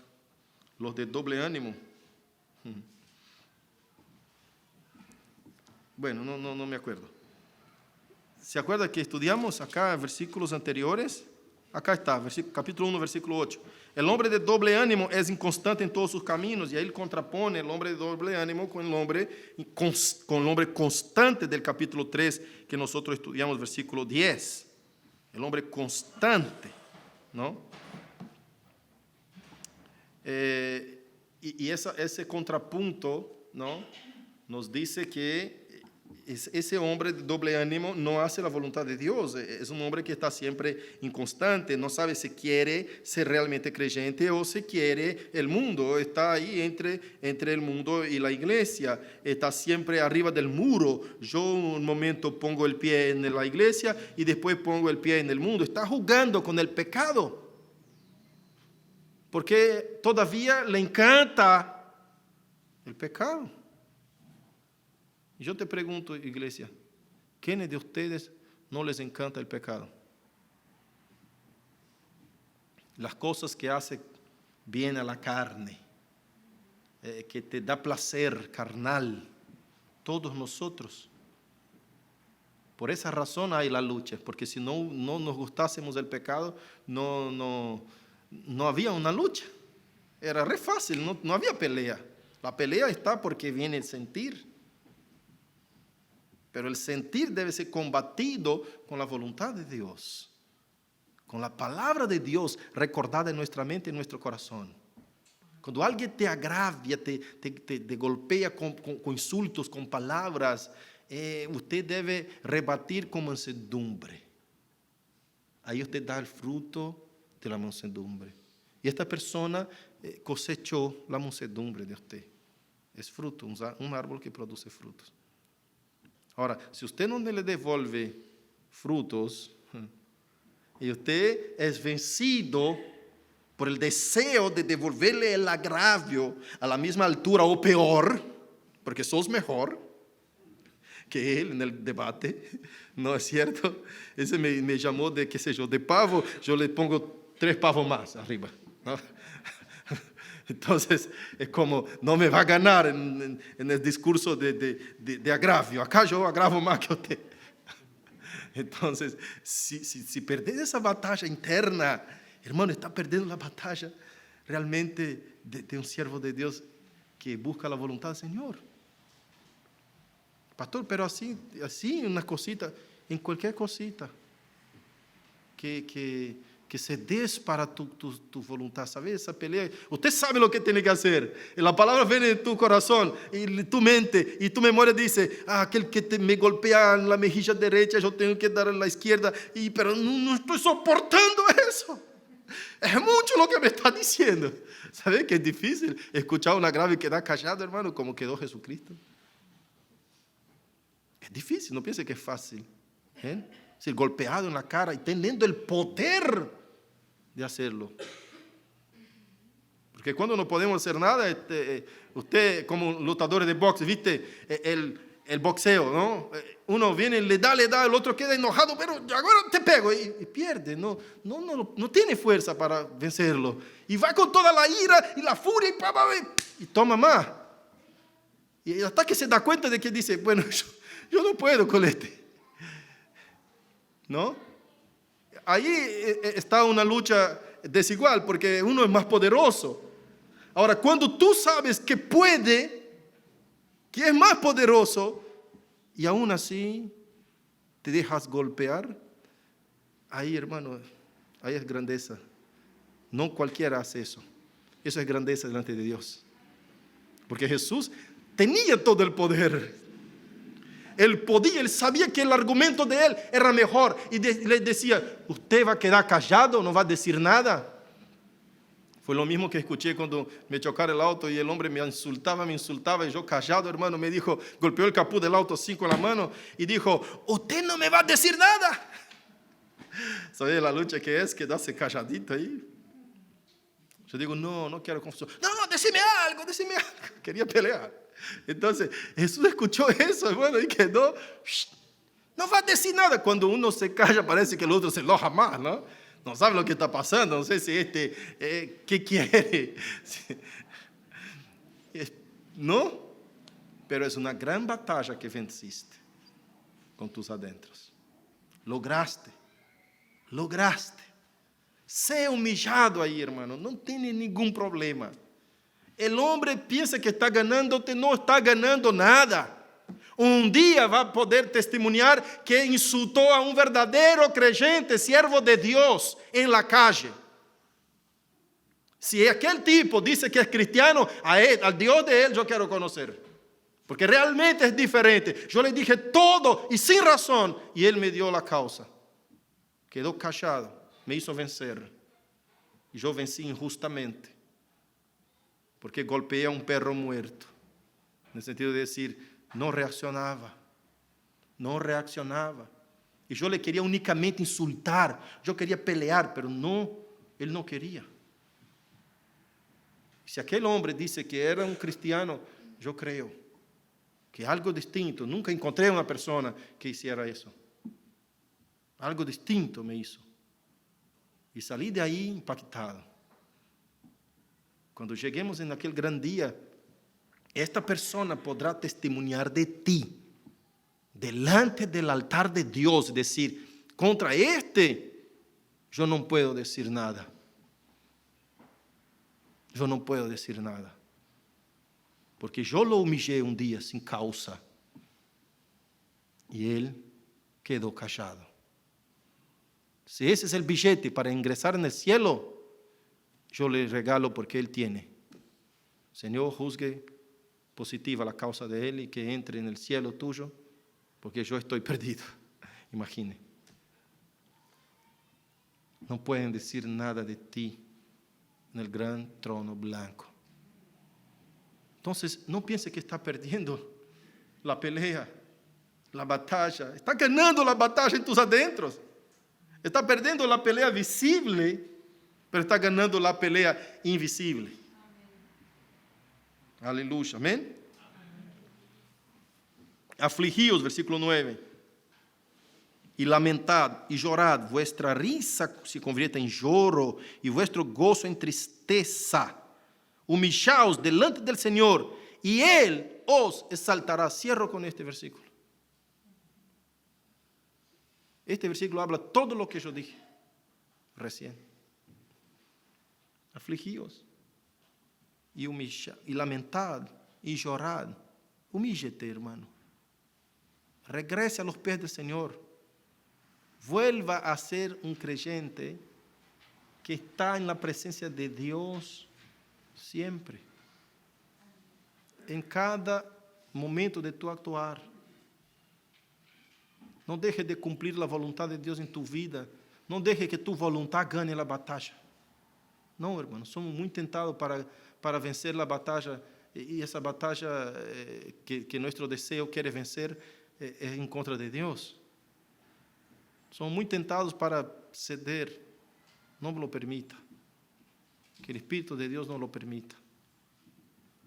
los de doble ánimo. Bueno, no me acuerdo. ¿Se acuerda que estudiamos acá versículos anteriores? Acá está, capítulo 1, versículo 8. El hombre de doble ánimo es inconstante en todos sus caminos, y ahí él contrapone el hombre de doble ánimo con el hombre constante del capítulo 3 que nosotros estudiamos, versículo 10. El hombre constante, ¿no? Y ese contrapunto, ¿no? Nos dice que ese hombre de doble ánimo no hace la voluntad de Dios. Es un hombre que está siempre inconstante, no sabe si quiere ser realmente creyente o si quiere el mundo. Está ahí entre el mundo y la iglesia. Está siempre arriba del muro. Yo un momento pongo el pie en la iglesia y después pongo el pie en el mundo. Está jugando con el pecado. Porque todavía le encanta el pecado. Y yo te pregunto, iglesia, ¿quiénes de ustedes no les encanta el pecado? Las cosas que hacen bien a la carne, que te da placer carnal, todos nosotros. Por esa razón hay la lucha, porque si no nos gustásemos del pecado, no había una lucha. Era re fácil, no había pelea. La pelea está porque viene el sentir. Pero el sentir debe ser combatido con la voluntad de Dios, con la palabra de Dios recordada en nuestra mente y en nuestro corazón. Cuando alguien te agravia, te golpea con insultos, con palabras, usted debe rebatir con mansedumbre. Ahí usted da el fruto de la mansedumbre. Y esta persona cosechó la mansedumbre de usted. Es fruto, un árbol que produce frutos. Ahora, si usted no le devuelve frutos y usted es vencido por el deseo de devolverle el agravio a la misma altura o peor, porque sos mejor que él en el debate, ¿no es cierto? Ese me llamó de, qué sé yo, de pavo, yo le pongo 3 pavos más arriba, ¿no? Entonces, es como, no me va a ganar en el discurso de agravio. Acá yo agravo más que usted. Entonces, si perdés esa batalla interna, hermano, está perdiendo la batalla realmente de un siervo de Dios que busca la voluntad del Señor. Pastor, pero así una cosita, en cualquier cosita que se des para tu voluntad, ¿sabes? Esa pelea, usted sabe lo que tiene que hacer. La palabra viene de tu corazón y tu mente y tu memoria dice, aquel que me golpea en la mejilla derecha, yo tengo que dar en la izquierda, pero no estoy soportando eso. Es mucho lo que me está diciendo. ¿Sabe que es difícil escuchar una grave y quedar callado, hermano, como quedó Jesucristo? Es difícil, no piense que es fácil. Ser golpeado en la cara y teniendo el poder de hacerlo. Porque cuando no podemos hacer nada, usted como lutadores de box, ¿viste? El boxeo, ¿no? Uno viene, le da, el otro queda enojado, pero ahora te pego y pierde. No tiene fuerza para vencerlo. Y va con toda la ira y la furia y toma más. Y hasta que se da cuenta de que dice, bueno, yo no puedo con este. ¿No? Ahí está una lucha desigual porque uno es más poderoso. Ahora, cuando tú sabes que puede, que es más poderoso, y aún así te dejas golpear, ahí, hermano, ahí es grandeza. No cualquiera hace eso. Eso es grandeza delante de Dios. Porque Jesús tenía todo el poder. Él podía, él sabía que el argumento de él era mejor. Y le decía, usted va a quedar callado, no va a decir nada. Fue lo mismo que escuché cuando me chocaron el auto y el hombre me insultaba y yo callado, hermano, me dijo, golpeó el capó del auto así con la mano y dijo, usted no me va a decir nada. ¿Sabe la lucha que es quedarse calladito ahí? Yo digo, no quiero confusión. No, decime algo. Quería pelear. Entonces, Jesús escuchó eso, hermano, y quedó, no va a decir nada. Cuando uno se calla, parece que el otro se enoja más, ¿no? No sabe lo que está pasando, no sé si ¿qué quiere? No, pero es una gran batalla que venciste con tus adentros. Lograste. Sé humillado ahí, hermano, no tiene ningún problema. El hombre piensa que está ganándote, no está ganando nada. Un día va a poder testimoniar que insultó a un verdadero creyente, siervo de Dios, en la calle. Si aquel tipo dice que es cristiano, a él, al Dios de él yo quiero conocer. Porque realmente es diferente. Yo le dije todo y sin razón, y él me dio la causa. Quedó callado, me hizo vencer. Y yo vencí injustamente. Porque golpeé a un perro muerto. En el sentido de decir, no reaccionaba. Y yo le quería únicamente insultar. Yo quería pelear, pero no, él no quería. Si aquel hombre dice que era un cristiano, yo creo que algo distinto. Nunca encontré una persona que hiciera eso. Algo distinto me hizo. Y salí de ahí impactado. Cuando lleguemos en aquel gran día, esta persona podrá testimoniar de ti delante del altar de Dios, decir, contra yo no puedo decir nada. Porque yo lo humillé un día sin causa y él quedó callado. Si ese es el billete para ingresar en el cielo, yo le regalo porque él tiene. Señor, juzgue positiva la causa de él y que entre en el cielo tuyo, porque yo estoy perdido. Imagine. No pueden decir nada de ti en el gran trono blanco. Entonces, no piense que está perdiendo la pelea, la batalla. Está ganando la batalla en tus adentros. Está perdiendo la pelea visible, pero está ganando la pelea invisible. Aleluya, amén. Afligíos, versículo 9. Y lamentad y llorad, vuestra risa se convierta en lloro y vuestro gozo en tristeza. Humillaos delante del Señor y Él os exaltará. Cierro con este versículo. Este versículo habla todo lo que yo dije recién. Afligíos y lamentad y llorad. Humíllate, hermano. Regrese a los pies del Señor. Vuelva a ser un creyente que está en la presencia de Dios siempre. En cada momento de tu actuar. No deje de cumplir la voluntad de Dios en tu vida. No deje que tu voluntad gane la batalla. No, hermano, somos muy tentados para vencer la batalla. Y esa batalla que nuestro deseo quiere vencer es en contra de Dios. Somos muy tentados para ceder. No lo permita. Que el Espíritu de Dios no lo permita.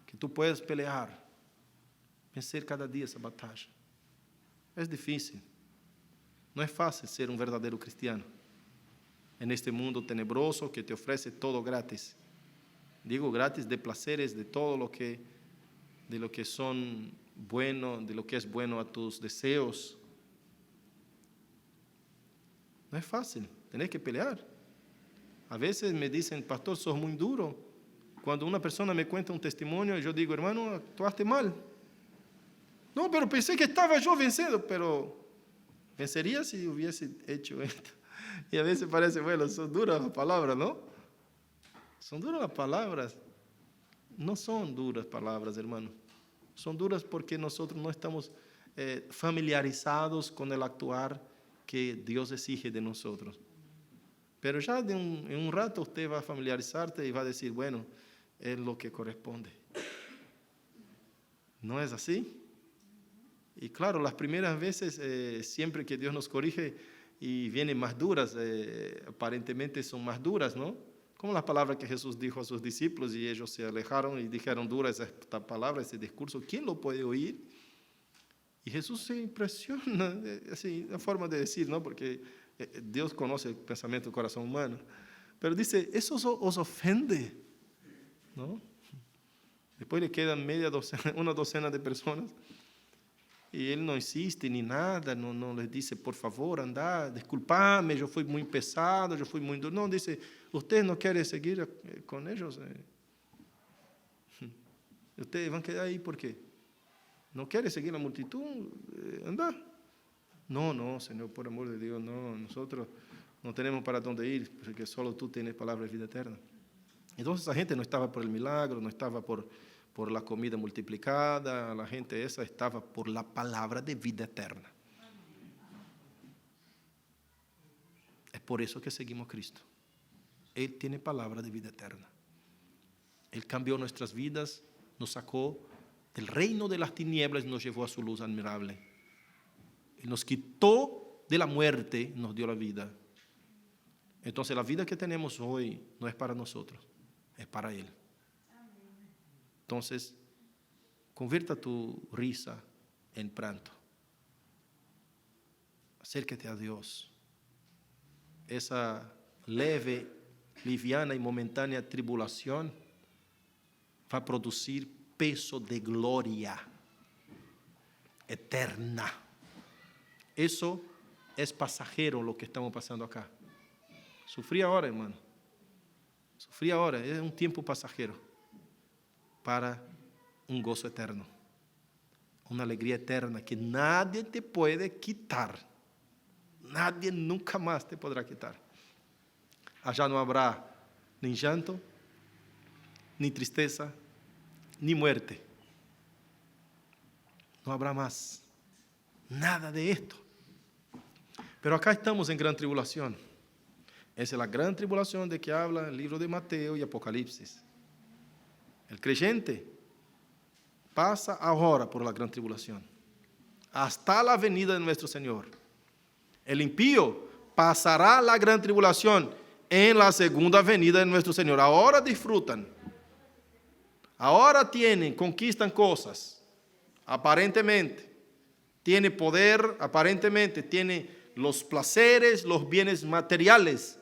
Que tú puedas pelear. Vencer cada día esa batalla. Es difícil. No es fácil ser un verdadero cristiano en este mundo tenebroso que te ofrece todo gratis. Digo gratis de placeres, de todo de lo que son bueno, de lo que es bueno a tus deseos. No es fácil, tenés que pelear. A veces me dicen, pastor, sos muy duro. Cuando una persona me cuenta un testimonio, yo digo, hermano, actuaste mal. No, pero pensé que estaba yo venciendo, pero vencería si hubiese hecho esto. Y a veces parece, bueno, son duras las palabras, ¿no? Son duras las palabras. no son duras palabras, hermano. Son duras porque nosotros no estamos familiarizados con el actuar que Dios exige de nosotros. Pero ya en un rato usted va a familiarizarte y va a decir, bueno, es lo que corresponde. ¿No es así? Y claro, las primeras veces, siempre que Dios nos corrige y vienen más duras, aparentemente son más duras, ¿no? Como las palabras que Jesús dijo a sus discípulos y ellos se alejaron y dijeron duras esta palabra, este discurso. ¿Quién lo puede oír? Y Jesús se impresiona, así, la forma de decir, ¿no? Porque Dios conoce el pensamiento del corazón humano. Pero dice, eso os ofende, ¿no? Después le quedan una docena de personas y él no insiste ni nada, no les dice, por favor, anda, disculpame, yo fui muy pesado, yo fui muy duro. No, dice, ustedes no quieren seguir con ellos. Ustedes van a quedar ahí, ¿por qué? ¿No quieren seguir la multitud? Anda. No, Señor, por amor de Dios, no, nosotros no tenemos para dónde ir, porque solo tú tienes palabra de vida eterna. Entonces esa gente no estaba por el milagro, no estaba por la comida multiplicada, la gente esa estaba por la palabra de vida eterna. Es por eso que seguimos a Cristo. Él tiene palabra de vida eterna. Él cambió nuestras vidas, nos sacó del reino de las tinieblas y nos llevó a su luz admirable. Él nos quitó de la muerte y nos dio la vida. Entonces la vida que tenemos hoy no es para nosotros, es para Él. Entonces, convierta tu risa en pranto. Acércate a Dios. Esa leve, liviana y momentánea tribulación va a producir peso de gloria eterna. Eso es pasajero lo que estamos pasando acá. Sufrí ahora, hermano. Sufrí ahora, es un tiempo pasajero para un gozo eterno, una alegría eterna que nadie te puede quitar. Nadie nunca más te podrá quitar. Allá no habrá ni llanto, ni tristeza, ni muerte. No habrá más nada de esto. Pero acá estamos en gran tribulación. Esa es la gran tribulación de que habla el libro de Mateo y Apocalipsis. El creyente pasa ahora por la gran tribulación, hasta la venida de nuestro Señor. El impío pasará la gran tribulación en la segunda venida de nuestro Señor. Ahora disfrutan, ahora conquistan cosas, aparentemente. Tiene poder, aparentemente, tiene los placeres, los bienes materiales.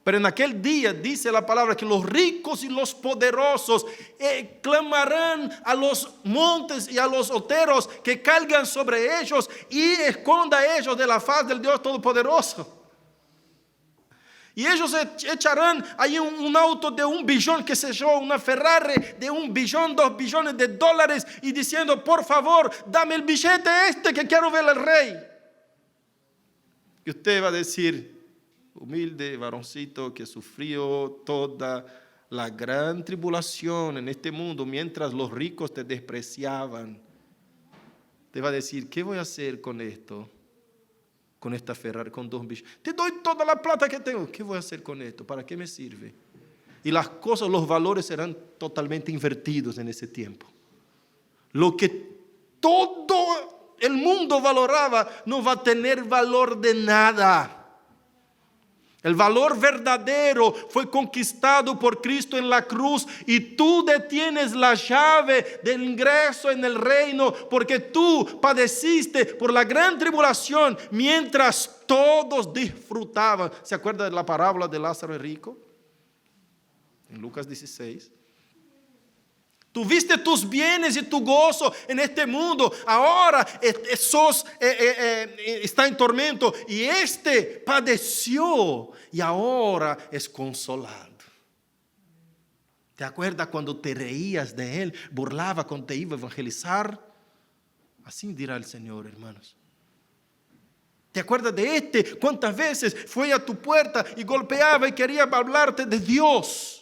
Pero en aquel día dice la palabra que los ricos y los poderosos clamarán a los montes y a los oteros que caigan sobre ellos y esconda a ellos de la faz del Dios Todopoderoso. Y ellos echarán ahí un auto de 1 billón, qué sé yo, una Ferrari de 1 billón, 2 billones de dólares y diciendo, por favor, dame el billete que quiero ver al rey. Y usted va a decir, humilde varoncito que sufrió toda la gran tribulación en este mundo mientras los ricos te despreciaban, te va a decir, ¿qué voy a hacer con esto? Con esta Ferrari, con 2 billones. Te doy toda la plata que tengo. ¿Qué voy a hacer con esto? ¿Para qué me sirve? Y las cosas, los valores serán totalmente invertidos en ese tiempo. Lo que todo el mundo valoraba no va a tener valor de nada. El valor verdadero fue conquistado por Cristo en la cruz y tú detienes la llave del ingreso en el reino porque tú padeciste por la gran tribulación mientras todos disfrutaban. ¿Se acuerda de la parábola de Lázaro el rico? En Lucas 16. Tuviste tus bienes y tu gozo en este mundo. Ahora está en tormento. Y padeció y ahora es consolado. ¿Te acuerdas cuando te reías de él? Burlaba cuando te iba a evangelizar. Así dirá el Señor, hermanos. ¿Te acuerdas de cuántas veces fue a tu puerta y golpeaba y quería hablarte de Dios?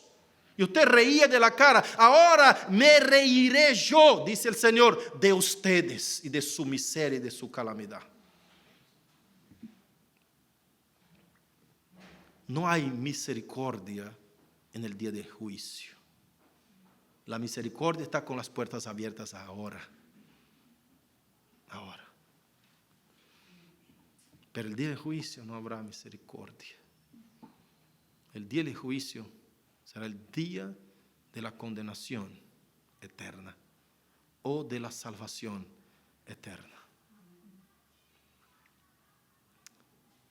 Y usted reía de la cara. Ahora me reiré yo, dice el Señor, de ustedes y de su miseria y de su calamidad. No hay misericordia en el día de juicio. La misericordia está con las puertas abiertas ahora. Ahora. Pero el día de juicio no habrá misericordia. El día de juicio será el día de la condenación eterna o de la salvación eterna.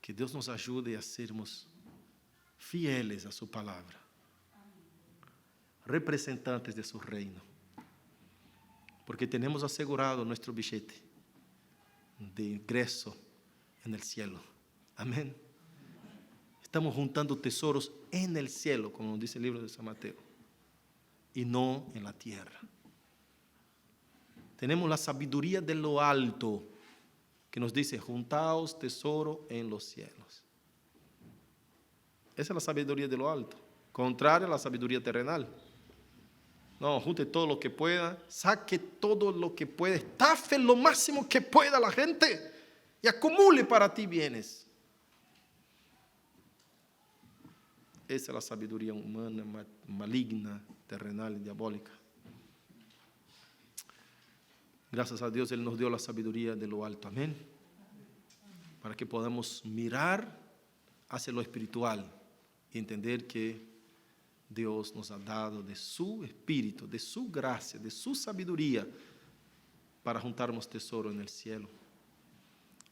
Que Dios nos ayude a sermos fieles a su palabra, representantes de su reino, porque tenemos asegurado nuestro billete de ingreso en el cielo. Amén. Estamos juntando tesoros en el cielo, como dice el libro de San Mateo, y no en la tierra. Tenemos la sabiduría de lo alto, que nos dice, juntaos tesoro en los cielos. Esa es la sabiduría de lo alto, contraria a la sabiduría terrenal. No, junte todo lo que pueda, saque todo lo que pueda, estafe lo máximo que pueda la gente y acumule para ti bienes. Esa es la sabiduría humana, maligna, terrenal y diabólica. Gracias a Dios, Él nos dio la sabiduría de lo alto. Amén. Para que podamos mirar hacia lo espiritual y entender que Dios nos ha dado de su espíritu, de su gracia, de su sabiduría para juntarnos tesoro en el cielo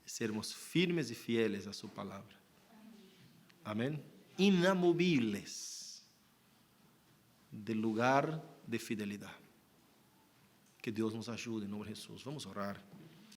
y sermos firmes y fieles a su palabra. Amén. Inamovibles del lugar de fidelidad. Que Dios nos ayude en nombre de Jesús. Vamos a orar.